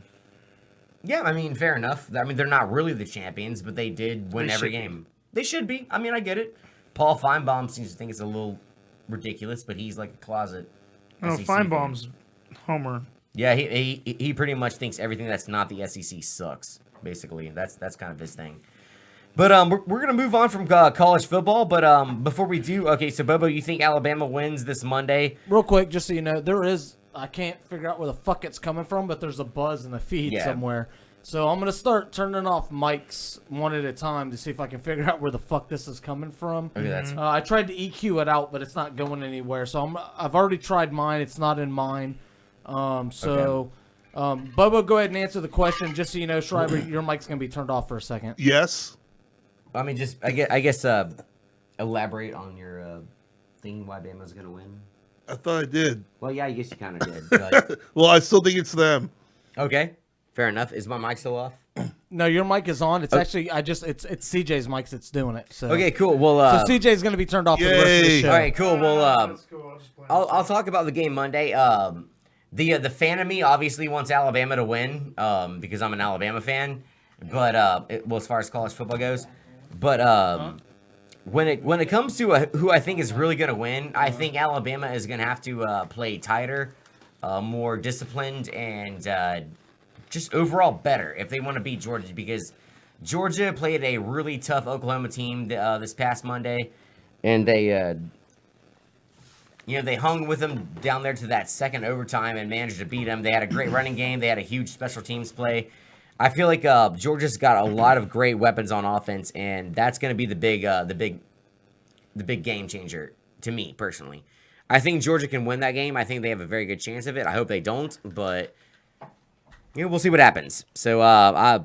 Yeah, I mean, fair enough. I mean, they're not really the champions, but they did win
They
every
should
game. They should be. I mean, I get it. Paul Feinbaum seems to think it's a little ridiculous, but he's like a closet.
Oh,
SEC fan.
Feinbaum's Homer.
Yeah, he pretty much thinks everything that's not the SEC sucks. Basically, that's kind of his thing. But we're gonna move on from college football. But before we do, okay, so Bobo, you think Alabama wins this Monday?
Real quick, just so you know, I can't figure out where the fuck it's coming from, but there's a buzz in the feed somewhere. So I'm going to start turning off mics one at a time to see if I can figure out where the fuck this is coming from.
Okay, that's
I tried to EQ it out, but it's not going anywhere. So I've already tried mine. It's not in mine. Bobo, go ahead and answer the question. Just so you know, Schreiber, your mic's going to be turned off for a second.
Yes.
I mean, just I guess elaborate on your thing why Bama's going to win.
I thought I did.
Well, yeah, I guess you kind of did. But...
Well, I still think it's them.
Okay, fair enough. Is my mic still off?
No, your mic is on. It's actually it's CJ's mic that's doing it. So
Okay, cool. Well,
so CJ's going to be turned off for the rest of the
Yay.
show.
all right, cool. Well,
That's cool. I'll just play
I'll talk about the game Monday. The fan of me obviously wants Alabama to win because I'm an Alabama fan. But as far as college football goes, but when it comes to who I think is really going to win, I think Alabama is going to have to play tighter, more disciplined, and just overall better if they want to beat Georgia, because Georgia played a really tough Oklahoma team this past Monday, and they hung with them down there to that second overtime and managed to beat them. They had a great running game. They had a huge special teams play. I feel like Georgia's got a lot of great weapons on offense, and that's going to be the big game changer to me personally. I think Georgia can win that game. I think they have a very good chance of it. I hope they don't, but we'll see what happens. So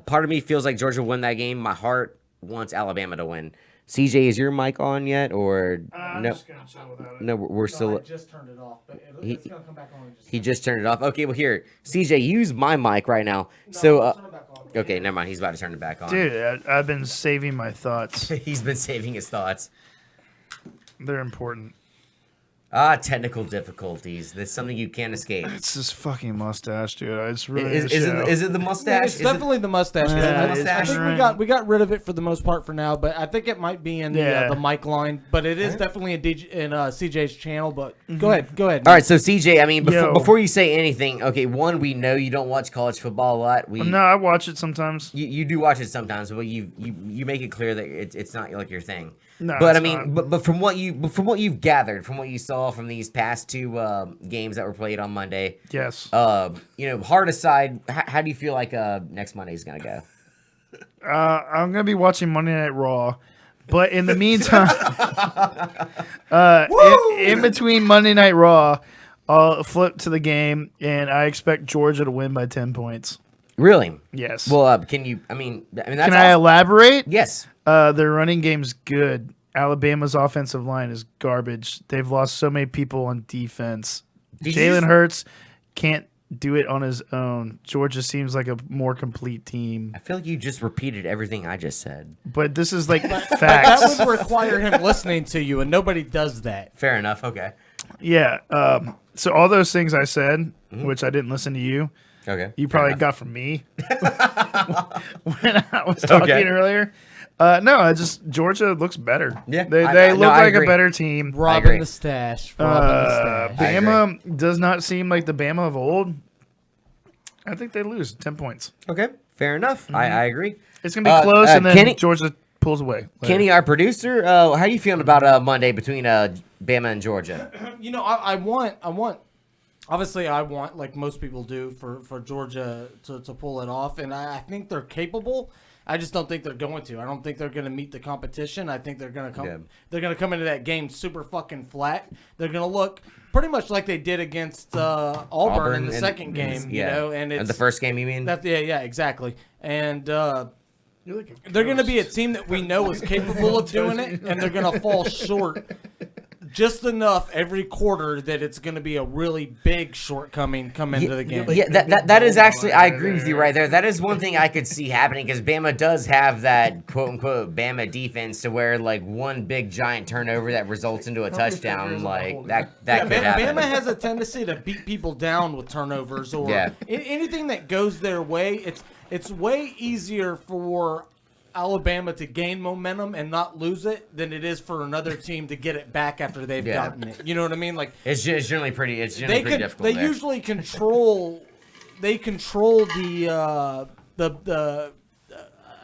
part of me feels like Georgia will win that game. My heart wants Alabama to win. CJ, is your mic on yet, or
I'm
no?
just going to chill without it.
No, we're still.
I just turned it off, but it's going to come back on. In just a
He just turned it off. Okay, well here, CJ, use my mic right now. So,
turn it back on.
okay, never mind. He's about to turn it back on.
Dude, I've been saving my thoughts.
He's been saving his thoughts.
They're important.
Technical difficulties. That's something you can't escape.
It's this fucking mustache, dude. It's really
Is it the mustache?
It's definitely the mustache.
Yeah,
man.
it is
I think
right.
we got rid of it for the most part for now, but I think it might be in the mic line. But it is definitely in CJ's channel. But go ahead.
All right, so CJ, I mean,
Yo.
before you say anything, okay, one, we know you don't watch college football a lot.
No, I watch it sometimes.
You do watch it sometimes, but you make it clear that it's not like your thing.
No,
but I
it's
mean,
not.
but from what you've gathered, from what you saw from these past two games that were played on Monday,
Yes.
heart aside, how do you feel like next Monday is gonna go?
I'm gonna be watching Monday Night Raw, but in the meantime, in between Monday Night Raw, I'll flip to the game, and I expect Georgia to win by 10 points.
Really?
Yes.
Well, can you? I mean, that's
Can I
awesome.
elaborate?
Yes.
Their running game's good. Alabama's offensive line is garbage. They've lost so many people on defense.
Did you
Jalen
just-
Hurts can't do it on his own. Georgia seems like a more complete team.
I feel like you just repeated everything I just said.
But this is like
That
facts.
would require him listening to you, and nobody does that.
Fair enough. Okay.
Yeah. So all those things I said, which I didn't listen to you,
Okay.
you
Fair
probably
enough.
got from me when I was talking
Okay.
earlier. No, I just Georgia looks better.
Yeah,
they
I-
look
no, I
like
agree.
a better team.
agree.
Robbing the stash. Robbing the stash.
I agree.
Bama does not seem like the Bama of old. I think they lose 10 points.
Okay. Fair enough. I agree.
It's gonna be close, and then
Kenny-
Georgia pulls away. later.
Kenny, our producer, how are you feeling about Monday between Bama and Georgia?
You know, I want. Obviously, I want, like most people do, for Georgia to pull it off, and I think they're capable. I just don't think they're going to. I don't think they're going to meet the competition. I think they're going to come.
Yeah.
They're going to come into that game super fucking flat. They're going to look pretty much like they did against Auburn in the second game. You know, and it's
the first game, you mean?
yeah, exactly. And they're going to be a team that we know is capable of doing it, and they're going to fall short just enough every quarter that it's going to be a really big shortcoming come into the game.
Yeah, that is actually, I agree with you right there. That is one thing I could see happening because Bama does have that quote unquote Bama defense to where like one big giant turnover that results into a touchdown, like that could happen.
Bama has a tendency to beat people down with turnovers or anything that goes their way. It's way easier for Alabama to gain momentum and not lose it than it is for another team to get it back after they've gotten it. You know what I mean? Like
It's generally pretty. It's
they
generally pretty difficult.
they
there.
usually control. They control the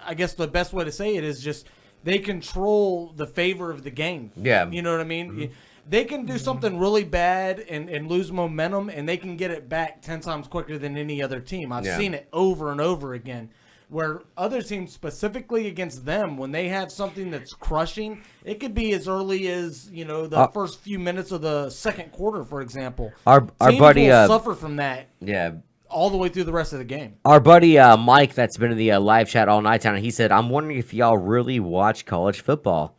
I guess the best way to say it is just they control the favor of the game.
Yeah.
You know what I mean? They can do something really bad and lose momentum, and they can get it back 10 times quicker than any other team. I've seen it over and over again. Where other teams, specifically against them, when they have something that's crushing, it could be as early as the first few minutes of the second quarter, for example.
Our
Teams
buddy,
will suffer from that
yeah.
all the way through the rest of the game.
Our buddy Mike, that's been in the live chat all night, and he said, "I'm wondering if y'all really watch college football."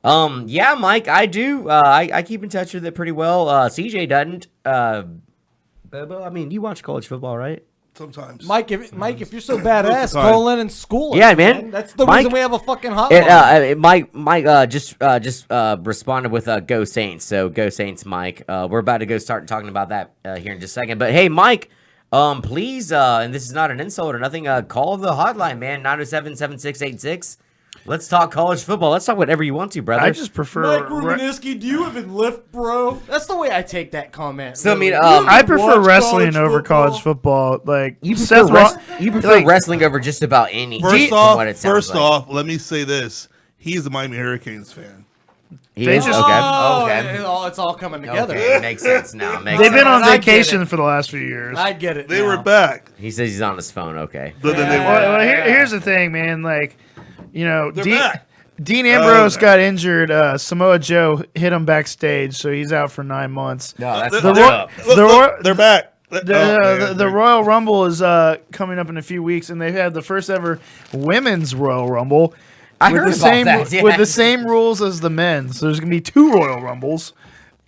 Yeah, Mike, I do. I keep in touch with it pretty well. CJ doesn't. Bobo, I mean, you watch college football, right?
Sometimes.
Mike, if you're so badass,
time.
call in and school us,
Yeah, man.
That's the
Mike-
reason we have a fucking hotline.
And, Mike just responded with Go Saints. So Go Saints, Mike. We're about to go start talking about that here in just a second. But hey, Mike, please, and this is not an insult or nothing, call the hotline, man, 907-7686. Let's talk college football. Let's talk whatever you want to, brother.
I just prefer.
Mike Rubinisky, do you even lift, bro? That's the way I take that comment.
So, I mean,
really.
I prefer
Watch
wrestling
college
over
football?
college football. Like
you
Seth
prefer,
Ro-
you prefer
like,
wrestling over just about any.
First
from what it sounds like.
off, let me say this: he's a Miami Hurricanes fan.
He
They
is?
just-
Oh,
okay.
it's all coming together.
Okay, makes sense now. Makes
They've been
sense.
on
I get
vacation
it.
for the last few years.
I get it.
They
now.
were back,
He says he's on his phone. Okay.
but then they
Well,
were.
here's the thing, man. Like,
They're back.
Dean Ambrose got injured. Samoa Joe hit him backstage, so he's out for 9 months.
No, that's
The
fucked
Ro-
up.
They're back.
The Royal Rumble is coming up in a few weeks, and they have the first ever women's Royal Rumble.
I
with
heard
the
about
same
that, yeah.
with the same rules as the men's. So there's gonna be 2 Royal Rumbles,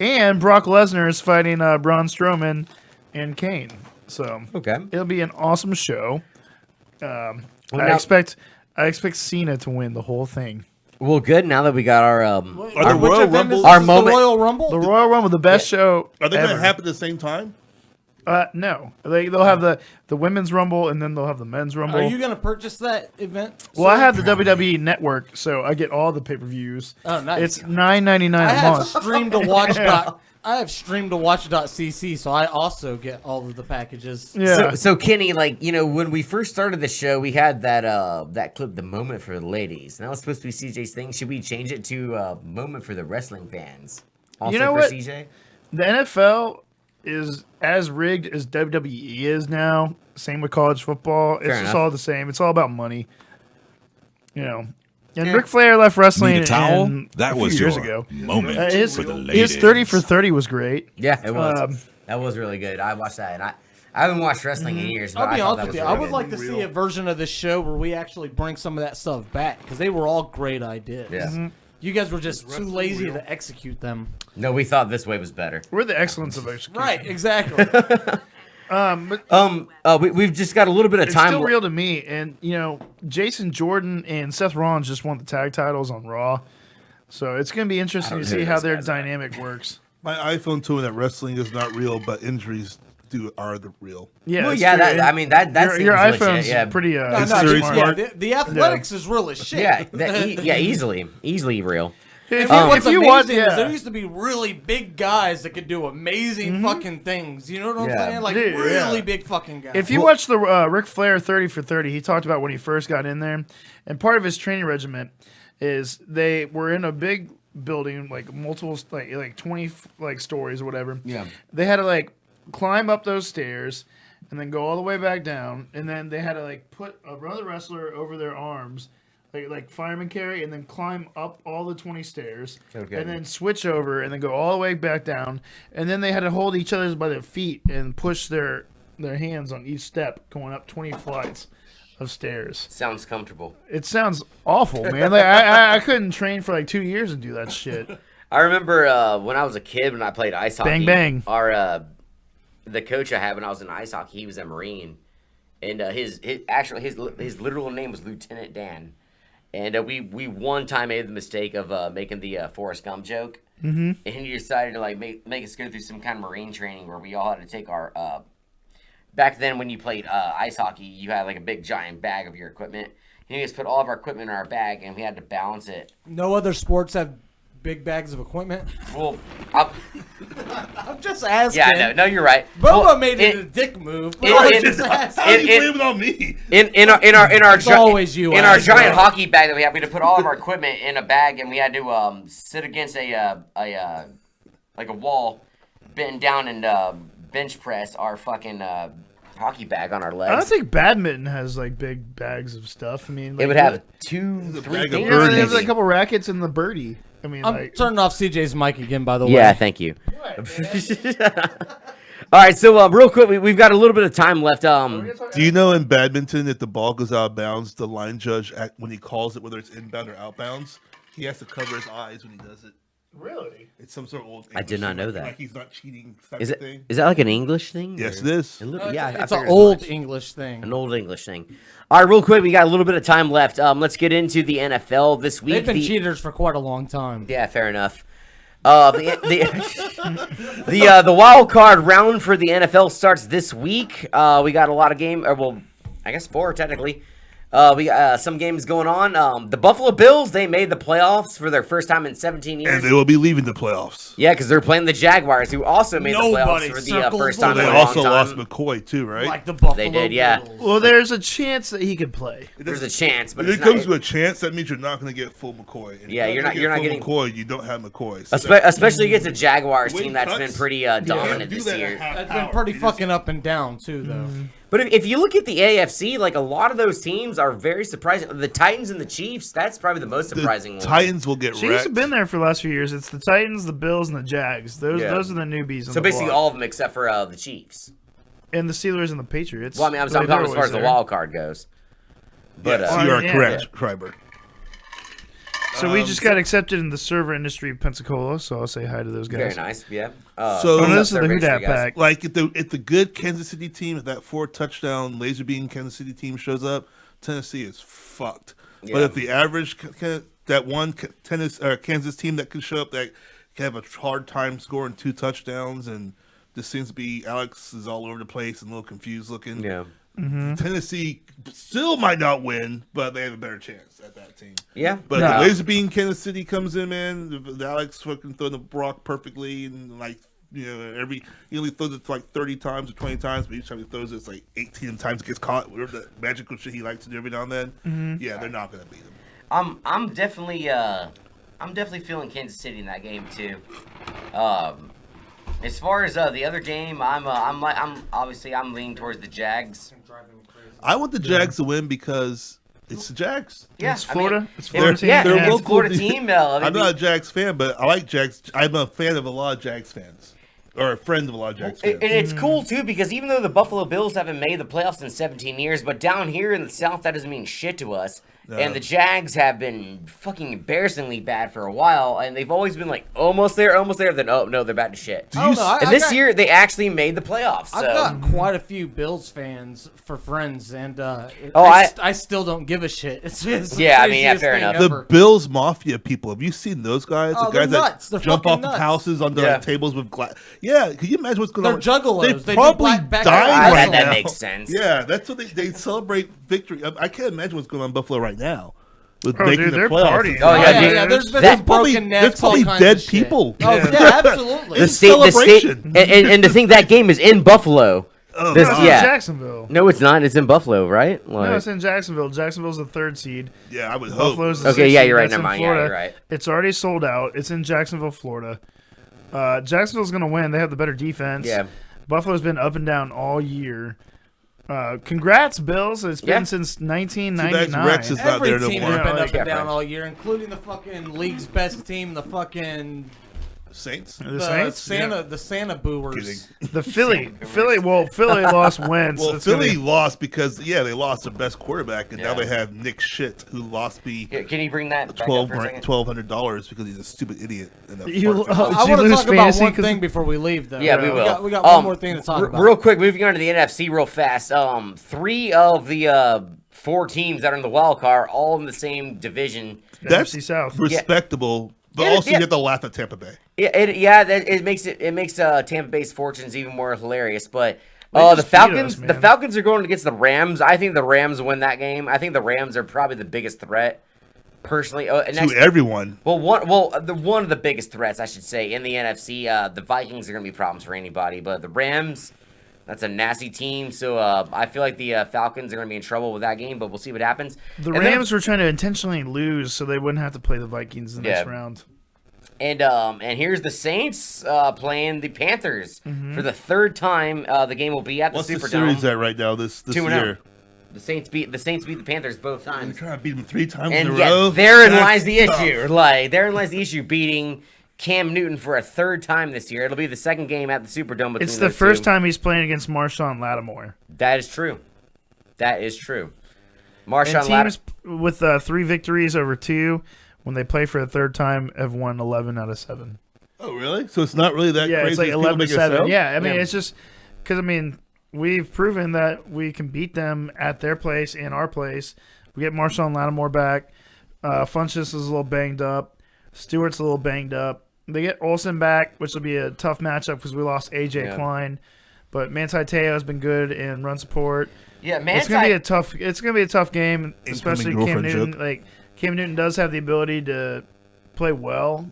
and Brock Lesnar is fighting Braun Strowman and Kane. So
Okay.
it'll be an awesome show. I
now-
expect Cena to win the whole thing.
Well, good. Now that we got our
Are the
Which
Royal
event
Rumble-
is
Our
this,
moment-
the Royal Rumble.
The Royal Rumble, the best show.
Are they going to
ever.
happen at the same time?
No, they'll have the women's rumble and then they'll have the men's rumble.
Are you gonna purchase that event?
well, I
sir?
have the WWE Network, so I get all the pay-per-views.
Oh, nice.
It's $9.99
I
a
have
month.
stream to watch. I have stream to watch.cc, so I also get all of the packages.
Yeah.
So Kenny, like, you know, when we first started the show, we had that clip, the moment for the ladies. Now it's supposed to be CJ's thing. Should we change it to moment for the wrestling fans? Also
You know
for
what?
CJ?
The NFL is as rigged as WWE is now. Same with college football. It's
Fair
just
enough.
all the same. It's all about money. You know. And
Yeah.
Ric Flair left wrestling
Need a towel?
in
That
a few
was
years
your
ago.
moment
His,
for the ladies.
his 30 for 30 was great.
Yeah, it was.
Um,
That was really good. I watched that, and I haven't watched wrestling in years. But
I'll be
I thought
honest
that
with
was
you. I
really
would
good.
like to see a version of this show where we actually bring some of that stuff back because they were all great ideas.
Yeah.
You guys were just too lazy to execute them.
No, we thought this way was better.
We're the excellence of execution.
Right, exactly.
But
We've just got a little bit of
it's
time.
still real to me. And, you know, Jason Jordan and Seth Rollins just won the tag titles on Raw. So it's going to be interesting to
know who
see how
those
their
guys are.
dynamic works.
My iPhone told me that wrestling is not real, but injuries are the real.
Yeah,
Well,
it's
yeah,
true.
that, I mean that
your
seems
iPhone's
legit. Yeah,
pretty.
No,
It's
no,
very
yeah,
smart.
the athletics is real as shit.
yeah, easily real.
If
And
you,
what's
if you watch,
amazing is there
yeah,
used to be really big guys that could do amazing fucking things. You know what I'm
Yeah.
saying? Like
Dude,
really
yeah.
big fucking guys.
if you watch the Ric Flair 30 for 30, he talked about when he first got in there, and part of his training regiment is they were in a big building, like multiple, like 20 like stories or whatever.
Yeah.
They had to like climb up those stairs and then go all the way back down, and then they had to like put another wrestler over their arms, like fireman carry, and then climb up all the 20 stairs,
Okay.
and then switch over, and then go all the way back down, and then they had to hold each other by their feet and push their hands on each step, going up 20 flights of stairs.
Sounds comfortable.
It sounds awful, man. Like I couldn't train for like 2 years and do that shit.
I remember when I was a kid when I played ice hockey.
Bang, bang.
Our the coach I had when I was in ice hockey, he was a Marine, and his literal name was Lieutenant Dan. And we one time made the mistake of making the Forrest Gump joke, and he decided to like make us go through some kind of Marine training where we all had to take our. Back then, when you played ice hockey, you had like a big giant bag of your equipment. And he just put all of our equipment in our bag, and we had to balance it.
no other sports have big bags of equipment.
Well,
I'm just asking.
yeah, no, you're right.
Boba
Well,
made it a dick move. But
it-
I was
it-
just asking.
How do you
it-
blame it on me?
In our
always you,
in our
Alex,
giant
bro.
hockey bag that we had to put all of our equipment in a bag, and we had to sit against a like a wall, bend down and bench press our fucking hockey bag on our
I don't
legs.
think badminton has like big bags of stuff. I mean,
It
like,
would have
what-
2-3
bag of
fingers.
Yeah,
birdies.
there's like a couple rackets in the birdie. I mean,
I'm
like,
turning off CJ's mic again, by the way.
Yeah, thank you. All right, so real quick, we've got a little bit of time left.
Do you know in badminton, if the ball goes out of bounds, the line judge, when he calls it, whether it's inbound or outbounds, he has to cover his eyes when he does it.
really?
It's some sort of old.
I did
English
not
thing,
know
like-
that.
Like he's not cheating type
Is
of
it
thing.
is that like an English thing?
Yes,
or-
it is.
Yeah, I
It's
figured
an
as
old
much.
English thing.
An old English thing. All right, real quick, we got a little bit of time left. Let's get into the NFL this week.
They've been cheaters for quite a long time.
Yeah, fair enough. The wild card round for the NFL starts this week. We got a lot of I guess 4 technically. We got some games going on. The Buffalo Bills, they made the playoffs for their first time in 17 years.
And they will be leaving the playoffs.
Yeah, because they're playing the Jaguars, who also made the
Nobody
playoffs for the
circles
first
the
time
They
in a
also
long
lost
time.
McCoy too, right?
Like the Buffalo
They did, yeah.
Bills.
Well, there's a chance that he could play.
There's a chance, but
If
it's
it comes
not.
to a chance, that means you're not going to get full McCoy. And if
Yeah, you're not
full
getting-
McCoy. You don't have McCoy. So
Especially against a Jaguars
Win
team that's
cuts?
been pretty
you can't
dominant
do
this
that at
year.
half
That's been
power.
pretty
You
fucking up and down too, though.
But if you look at the AFC, like a lot of those teams are very surprising. The Titans and the Chiefs, that's probably the most
the
surprising one.
Titans will get
Chiefs
wrecked.
have been there for the last few years. It's the Titans, the Bills, and the Jags. Those
Yeah.
those are the newbies. On
So
the
basically
block.
all of them except for the Chiefs.
and the Steelers and the Patriots.
Well, I mean, I'm
They're
talking as far
always
as the
there.
wild card goes. But
Yes,
uh,
you are
yeah.
correct, Schreiber.
So we just got accepted in the server industry of Pensacola. So I'll say hi to those guys.
very nice, yeah.
So-
Oh, no,
what's
this is
up,
the
Survey
Who Dat
Street guys?
pack.
Like if the good Kansas City team, if that 4-touchdown laser beam Kansas City team shows up, Tennessee is fucked. But
Yeah.
if the average that one Kansas team that can show up that can have a hard time scoring 2 touchdowns, and this seems to be Alex is all over the place and a little confused looking.
Yeah.
Tennessee still might not win, but they have a better chance at that team.
Yeah.
But
No.
the Laser Beam Kansas City comes in, man. The Alex fucking throwing the rock perfectly, and like he only throws it like 30 times or 20 times, but each time he throws it, it's like 18 times it gets caught. Whatever the magical shit he likes to do every now and then. Yeah, they're not gonna beat him.
I'm definitely feeling Kansas City in that game too. As far as the other game, I'm leaning towards the Jags.
I want the Jags to win because it's the Jags.
Yeah,
It's Florida. It's
They're-
Florida team.
Yeah,
they're
it's a
local
Florida
team.
team.
I'm not a Jags fan, but I like Jags. I'm a fan of a lot of Jags fans, or a friend of a lot of Jags fans.
And it's cool too because even though the Buffalo Bills haven't made the playoffs in 17 years, but down here in the South that doesn't mean shit to us. And the Jags have been fucking embarrassingly bad for a while, and they've always been like almost there. Then oh no, they're back to shit.
I don't know.
And this year they actually made the playoffs. So.
I've got quite a few Bills fans for friends, and
Oh,
I still don't give a shit. It's the
Yeah, I mean, yeah,
craziest
fair
thing
enough.
The
ever.
Bills Mafia people. Have you seen those guys?
Oh,
the guys
they're nuts.
that
They're
jump
fucking
off
nuts.
of houses onto
Yeah.
like, tables with glass. Yeah, can you imagine what's going
They're
on?
juggalos. They do
probably
black back
dying
wrestling.
right
that
now.
makes sense.
Yeah, that's what they celebrate victory. I can't imagine what's going on in Buffalo right now with
Oh,
making
dude,
the
they're
playoffs.
partying.
Oh, yeah, dude.
yeah. There's been
That-
some broken necks,
there's probably
all kinds
dead
of shit.
people.
Oh
Yeah.
yeah, absolutely.
The
It's
state,
celebration.
and to think that game is in Buffalo.
Oh,
This-
It's
God.
in
yeah.
Jacksonville.
No, it's not. It's in Buffalo, right? Like,
No, it's in Jacksonville. Jacksonville's the 3rd seed.
Yeah, I would hope.
Buffalo's the
Okay,
6th
yeah,
seed.
you're right.
That's
Never
in
mind. Yeah,
Florida.
you're right.
It's already sold out. It's in Jacksonville, Florida. Jacksonville's going to win. They have the better defense.
Yeah.
Buffalo's been up and down all year. Congrats, Bills. It's been
Yeah.
since
Too bad Rex
1999.
is not
Every
there no
team
more.
has been
Yeah,
up
yeah,
and down
right.
all year, including the fucking league's best team, the fucking
Saints.
The Saints?
the Santa Booers.
Kidding.
The Philly lost Wentz.
Well,
That's gonna
Philly
be-
lost because they lost their best quarterback, and now
Yeah.
they have Nick Shit, who lost me
Here, can you bring that back up for a second?
$1,200 because he's a stupid idiot. And a
You-
fart
oh,
fest.
I
Did
want
you
to
lose
talk about
fantasy
one
'cause-
thing before we leave, though.
Yeah, we will.
We got one more thing to talk about.
Real quick, moving on to the NFC real fast. 3 of the 4 teams that are in the wild card, all in the same division.
That's
NFC South.
respectable, but
Yeah,
also
yeah.
you have to laugh at Tampa Bay.
It makes Tampa Bay's fortunes even more hilarious. But
They
the
just beat
Falcons,
us,
the
man.
Falcons are going against the Rams. I think the Rams win that game. I think the Rams are probably the biggest threat, personally.
To everyone.
One of the biggest threats, I should say, in the NFC. The Vikings are going to be problems for anybody, but the Rams, that's a nasty team. So I feel like the Falcons are going to be in trouble with that game, but we'll see what happens.
The
And then-
Rams were trying to intentionally lose so they wouldn't have to play the Vikings in the next
Yeah.
round.
And here's the Saints playing the Panthers for the 3rd time. The game will be at the
What's the
Superdome.
series at right now this
2-0.
year?
The Saints beat the Panthers both
They're
times.
trying to beat them 3 times in
And
a
yeah,
row.
therein
That's
lies the
tough.
issue. Therein lies the issue, beating Cam Newton for a 3rd time this year. It'll be the 2nd game at the Superdome between
It's the
those
first
two.
time he's playing against Marshawn Lattimore.
That is true. That is true.
And
Marshawn
teams
Lattimore.
with 3 victories over 2, when they play for a 3rd time, have won 11 out of 7.
Oh, really? So it's not really that
Yeah,
crazy.
it's like
as people
11 to
make it
7.
sound?
Yeah, I mean,
Yeah.
it's just because, we've proven that we can beat them at their place and our place. We get Marshawn Lattimore back. Funchess is a little banged up. Stewart's a little banged up. They get Olsen back, which will be a tough matchup because we lost A.J.
Yeah.
Klein. But Manti Te'o has been good in run support.
Yeah, man.
It's gonna be a tough game, especially Cam
girlfriend
Newton.
joke.
Like Cam Newton does have the ability to play well,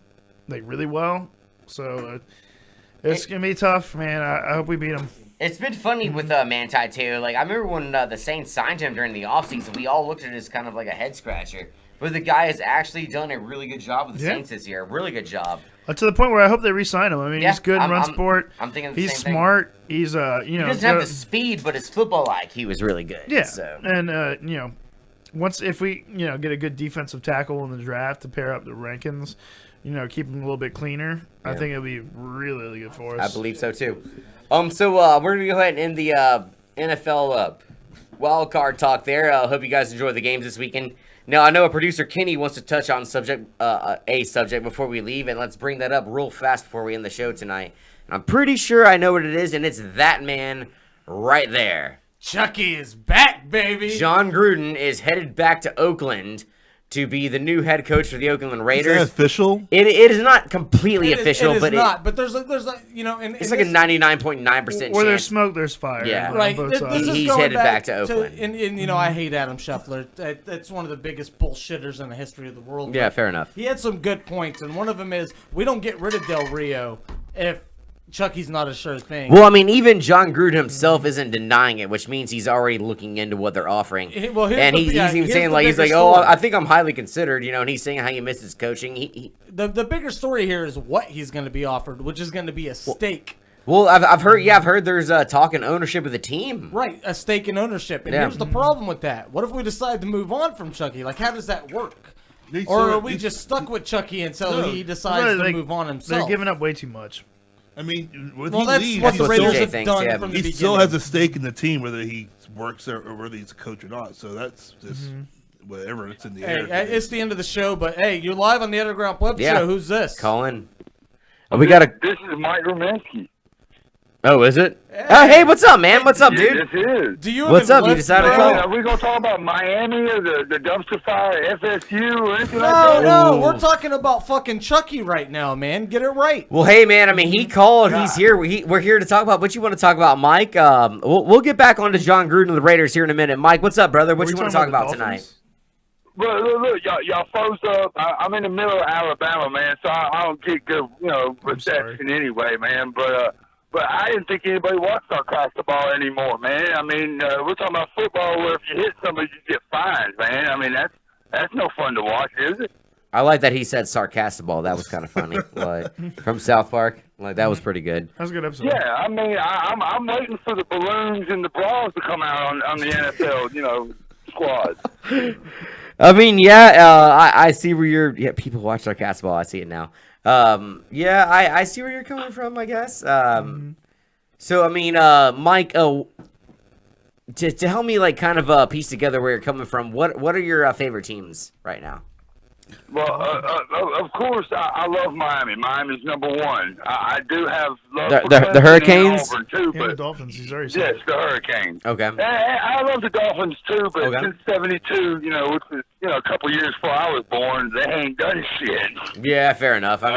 like really well. So it's gonna be tough, man. I hope we beat him.
It's been funny with Manti Te'o. Like, I remember when the Saints signed him during the offseason, we all looked at it as kind of like a head scratcher. But the guy has actually done a really good job with the
Yeah.
Saints this year. Really good job.
To the point where I hope they re-sign him. I mean,
Yeah,
he's good in
I'm-
run
I'm-
support.
I'm thinking the
He's
same thing.
smart. He's
He doesn't have the speed, but his football IQ is really good.
yeah.
So.
And once if we get a good defensive tackle in the draft to pair up the Rankins, keep him a little bit cleaner. I
Yeah.
think it'll be really, really good for
I
us.
believe so too. So we're gonna go ahead and end the NFL wild card talk there. I hope you guys enjoy the games this weekend. Now I know producer Kenny wants to touch on a subject before we leave, and let's bring that up real fast before we end the show tonight. And I'm pretty sure I know what it is, and it's that man right there.
Chucky is back, baby.
John Gruden is headed back to Oakland to be the new head coach for the Oakland
Is that
Raiders.
official?
It is not completely official,
it is
but
not. But there's a you know, and
it's like a 99.9%
Where there's
chance.
smoke, there's fire.
Yeah.
on
Right,
both
this
sides.
is
He's
going
headed back to Oakland.
And you know, I hate Adam Scheffler. That's one of the biggest bullshitters in the history of the world.
Yeah, fair enough.
He had some good points, and one of them is we don't get rid of Del Rio if Chucky's not a sure thing.
Well, I mean, even John Gruden himself isn't denying it, which means he's already looking into what they're offering.
Well, here's
and
the-
he's
yeah,
even
here's
saying
the
like he's
bigger
like, oh,
story.
I think I'm highly considered, you know, and he's saying how he misses coaching.
The bigger story here is what he's going to be offered, which is going to be a stake.
Well, I've heard there's talk and ownership of the team.
Right, a stake in ownership. And
Yeah.
here's the problem with that. What if we decide to move on from Chucky? Like, how does that work?
They
Or
still-
are we just stuck with Chucky until
No.
he decides to move on himself?
They're giving up way too much.
I mean, when
Well,
he
that's
leaves,
what
That's
the
what
Raiders
CJ
have
thinks,
done
yeah.
from the
he
beginning.
still has a stake in the team, whether he works there or whether he's a coach or not. So that's just whatever. It's in the
Hey,
air.
it's the end of the show, but hey, you're live on the Underground Web
Yeah.
Show. Who's this?
Colin. Oh, we got a.
This is Mike Romansky.
Oh, is it? Oh, hey, what's up, man? What's up,
Yeah,
dude?
this is.
Do you
What's
even
up? You
live-
decided to
Hey,
call?
are we gonna talk about Miami or the dumpster fire, FSU, or anything like
No,
that?
no,
Ooh.
we're talking about fucking Chucky right now, man. Get it right.
Well, hey, man. I mean, he called. He's here. We're here to talk about what you want to talk about, Mike. We'll get back onto John Gruden and the Raiders here in a minute. Mike, what's up, brother? What
Are
you
we
want to
talking
talk about
the
tonight?
Dolphins?
Look, y'all froze up. I'm in the middle of Alabama, man, so I don't get good, reception anyway, man. But I didn't think anybody watched our basketball anymore, man. I mean, we're talking about football where if you hit somebody, you get fined, man. I mean, that's no fun to watch, is it?
I like that he said sarcastic ball. That was kind of funny. Like from South Park. Like that was pretty good.
That was a good episode.
Yeah, I mean, I'm waiting for the balloons and the bras to come out on the NFL, squad.
I mean, yeah, I see where you're. Yeah, people watch sarcastic ball. I see it now. Yeah, I see where you're coming from. I guess. So I mean, Mike, to help me like kind of piece together where you're coming from. What are your favorite teams right now?
Well, of course, I love Miami. Miami's number one. I do have love for
The
Clemson and
Hurricanes?
Auburn too,
Yeah, the
but
Dolphins. He's already said.
yes, the Hurricanes.
Okay.
I love the Dolphins too, but
Okay.
since '72, which is a couple years before I was born, they ain't done shit.
Yeah, fair enough. I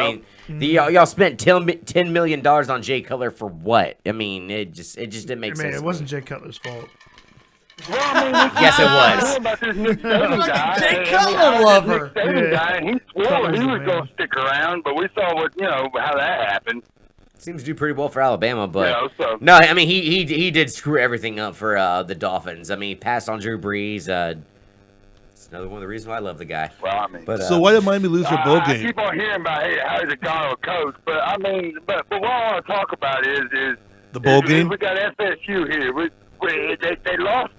mean, y'all spent $10 million on Jay Cutler for what? I mean, it just didn't make
Man,
sense.
it wasn't Jay Cutler's fault.
Well, I mean, we
Yes, it
I
was.
know about this Nick Saban guy.
Jay
and we
Cutler
hired this
lover.
Nick Saban
Yeah.
guy, and he swore
Cutler's
he
the
was
man.
going to stick around, but we saw how that happened.
Seems to do pretty well for Alabama, but
Yeah, so-
no, I mean he did screw everything up for the Dolphins. I mean, he passed on Drew Brees. It's another one of the reasons why I love the guy.
Well, I mean,
But
So why did Miami lose their bowl
I
game?
keep on hearing about how he's a god coach, but I mean, but what I want to talk about is
The bowl
is
game?
We got FSU here. They lost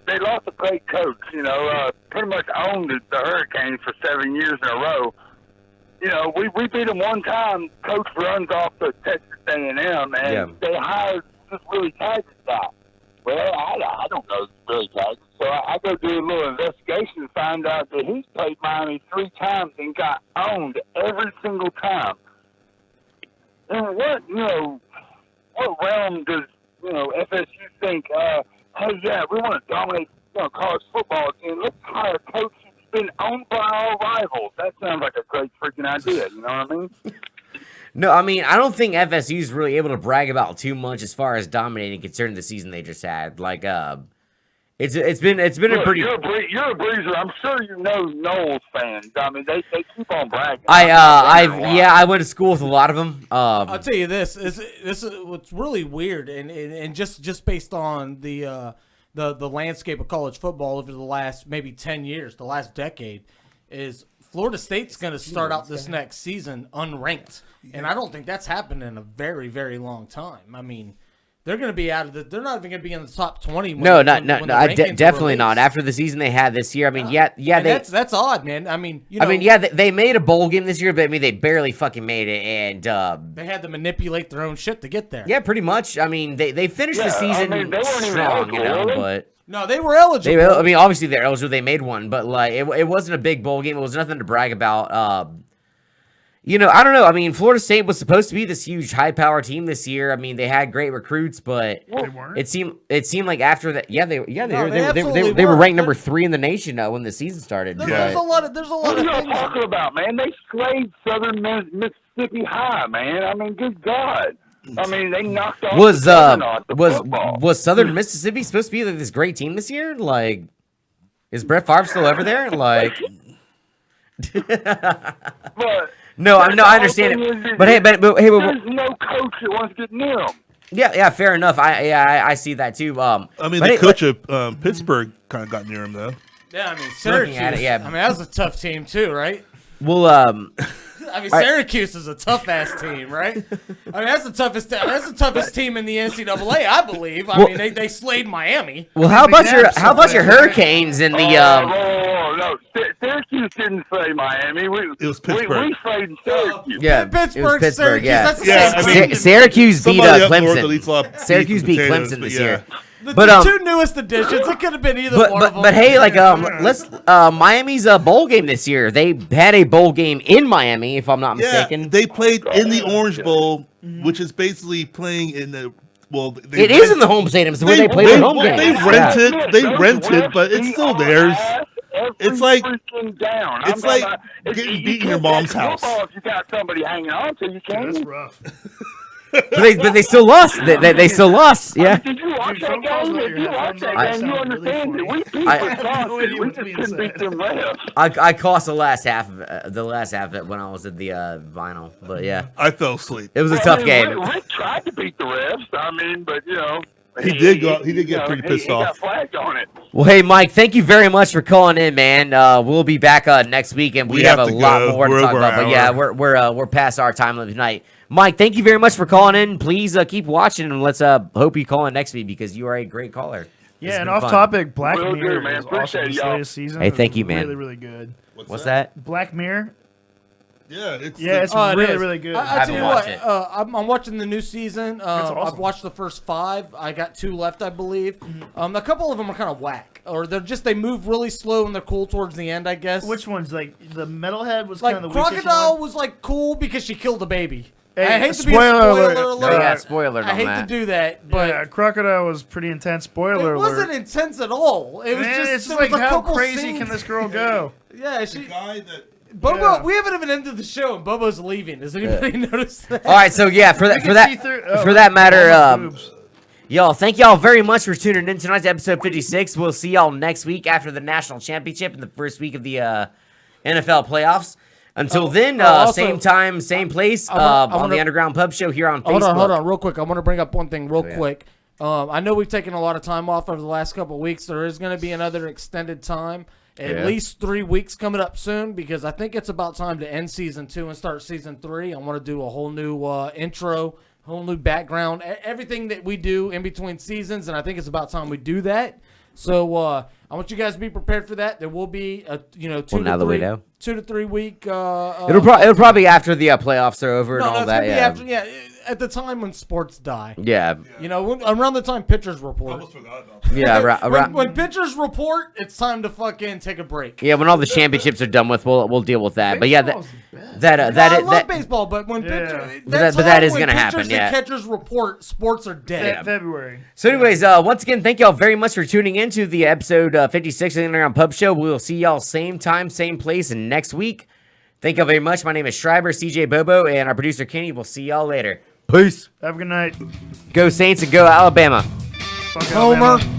a great coach. Pretty much owned the Hurricanes for 7 years in a row. We beat them one time. Coach runs off to Texas A&M, and
Yeah.
they hired this Willie Taggart guy. Well, I don't know Willie Taggart, so I go do a little investigation and find out that he's played Miami 3 times and got owned every single time. And what realm does FSU think? Hey, yeah, we want to dominate college football again. Let's hire a coach who's been owned by our rivals. That sounds like a great freaking idea. You know what I mean?
No, I mean I don't think FSU's really able to brag about too much as far as dominating concerning the season they just had. Like it's been a
Look,
pretty.
you're a breezer. I'm sure you know Knowles fans. I mean, they keep on bragging.
I went to school with a lot of them.
I'll tell you this is what's really weird, and just based on the landscape of college football over the last maybe 10 years, the last decade, is Florida State's going to start out this next season unranked, and I don't think that's happened in a very, very long time. I mean, they're going to be out of they're not even going to be in the top 20.
No,
when the rankings are
definitely not.
released.
After the season they had this year, I mean,
And
they.
that's odd, man. I mean,
They made a bowl game this year, but I mean, they barely fucking made it, and
they had to manipulate their own shit to get there.
yeah, pretty much. I mean, they finished the
Yeah, I
season
mean, they weren't even
strong,
eligible, really.
but
No, they were eligible.
I mean, obviously they're eligible. They made one, but like it wasn't a big bowl game. It was nothing to brag about. I don't know. I mean, Florida State was supposed to be this huge high-power team this year. I mean, they had great recruits, but
They weren't.
it seemed like after that, they were
absolutely
they were
were.
ranked number 3 in the nation when the season started.
There's a
but-
lot of there's a lot
What are
of
you
things.
talking about, man? They slayed Southern Mississippi High, man. I mean, good God. I mean, they knocked off
Was
the juggernaut, the football.
was Southern Mississippi supposed to be like this great team this year? Like, is Brett Favre still over there? Like,
But
no, I
the
understand
whole thing
it,
is
but hey, but hey,
there's no coach that wants to get near them.
yeah, fair enough. I see that too.
I mean,
but
the
hey,
coach of Pittsburgh kind of got near him though.
Yeah, I mean
Looking
Syracuse.
at it, yeah.
I mean that was a tough team too, right?
well,
I mean
right.
Syracuse is a tough ass team, right? I mean that's the toughest team in the NCAA, I believe. I
Well-
mean they slayed Miami.
well, how about your
McNabb's
Hurricanes in the
No, Syracuse didn't say Miami.
It was Pittsburgh.
We played Syracuse.
yeah,
Pittsburgh,
it was Pittsburgh,
Syracuse.
yeah.
That's the
Yeah,
same
I
team.
mean-
Syracuse beat
Somebody up north that
Clemson.
eats a lot of
Syracuse
beef
beat
and potatoes,
Clemson
but
this
yeah.
year.
The
But,
two newest additions. It could have been either one of them.
But hey, like let's Miami's bowl game this year. They had a bowl game in Miami, if I'm not
Yeah,
mistaken.
they played in the Orange Bowl, which is basically playing in the
It is in the home stadium. It's where they play their home
they
games.
rented- they
Those
rented,
refs
but it's
beat
still
our
theirs.
ass every
It's like-
freaking down.
it's
I'm
like
talking about-
getting
you
beat in your
can't
mom's
catch a
house.
football if you got somebody hanging on to you, can
That's
you?
rough.
But they still lost. They still lost. Yeah.
Did you watch
Dude,
that
phone calls
game?
about
If
your
you watch
headphones
that
on
game, you
sound really
understand that
funny.
we people
I
are
have no
costed.
idea
We
what's
just
being
couldn't beat
said.
them refs.
I cost the last half of it when I was at the vinyl. But yeah,
I fell asleep.
it was a
Well,
tough
I mean,
game.
Rick tried to beat the refs. I mean, but
He did get pretty pissed
he
off.
got flagged on it.
Well, hey Mike, thank you very much for calling in, man. We'll be back next week, and we
We
have a
have to
lot
go.
more to
We're
talk
over
about.
our
But yeah,
hour.
we're past our time limit tonight. Mike, thank you very much for calling in. Please keep watching, and let's hope you call in next week because you are a great caller. This
Yeah,
has
and
been
off
fun.
topic, Black
Will do,
Mirror
man.
was
Appreciate
awesome
it,
this
y'all.
latest season.
Hey,
It was
thank you, man.
Really, really good.
What's that?
Black Mirror.
Yeah, it's
Yeah, it's
Oh, it
really,
is.
really good.
I
haven't
tell you
watched
what,
it.
I'm watching the new season.
awesome.
I've watched the first 5. I got 2 left, I believe. A couple of them are kind of whack, or they move really slow and they're cool towards the end, I guess.
Which one's like the metalhead was
like
kind of the weakest
Crocodile
one?
was like cool because she killed a baby.
Hey,
I hate to be a
spoiler
spoiler
alert.
alert.
No, yeah, spoiler
I
on
hate
that.
to do that, but
Yeah, Crocodile was pretty intense. Spoiler
it wasn't
alert.
intense at all. It was
Man,
just
it's
there
like
was a
how
couple
crazy
scenes.
can this girl go?
Yeah, she.
guy that
Bobo,
Yeah.
we haven't even ended the show, and Bobo's leaving. Does anybody notice that?
All right, so yeah, for that
You can see through- oh,
for that matter,
almost boobs.
y'all, thank y'all very much for tuning in tonight's episode 56. We'll see y'all next week after the national championship and the first week of the NFL playoffs. Until then,
also-
same time, same place,
I
on
wanna-
the Underground Pub Show here on
Hold
Facebook.
on, real quick. I want to bring up one thing real
yeah.
quick. I know we've taken a lot of time off over the last couple of weeks. There is going to be another extended time, at
Yeah.
least 3 weeks coming up soon, because I think it's about time to end season 2 and start season 3. I want to do a whole new intro, whole new background, everything that we do in between seasons, and I think it's about time we do that. So I want you guys to be prepared for that. There will be a 2
now
to
that we
3
know.
2 to 3 week.
It'll probably be after the playoffs are over and
no,
all
it's
that.
gonna be
Yeah.
after. Yeah, at the time when sports die.
Yeah.
Around the time pitchers report.
almost forgot about that.
Yeah. Around,
When pitchers report, it's time to fucking take a break.
yeah. When all the championships are done with, we'll deal with that. But yeah,
Baseball's the best.
I love baseball, but when pitchers,
But
that is
when
gonna happen,
pitchers
yeah.
and catchers report, sports are dead.
February.
So, anyways, once again, thank y'all very much for tuning in to the episode 56 of the Underground Pub Show. We'll see y'all same time, same place, and next week. Thank y'all very much. My name is Schreiber, CJ Bobo, and our producer Kenny. We'll see y'all later. Peace.
Have a good night.
Go Saints and go Alabama.
Fuck
Homer.
Alabama.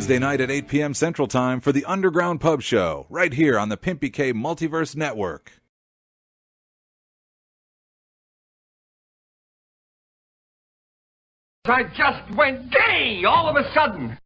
Wednesday night at 8 p.m. Central Time for the Underground Pub Show, right here on the Pimpy K Multiverse Network.
I just went gay all of a sudden.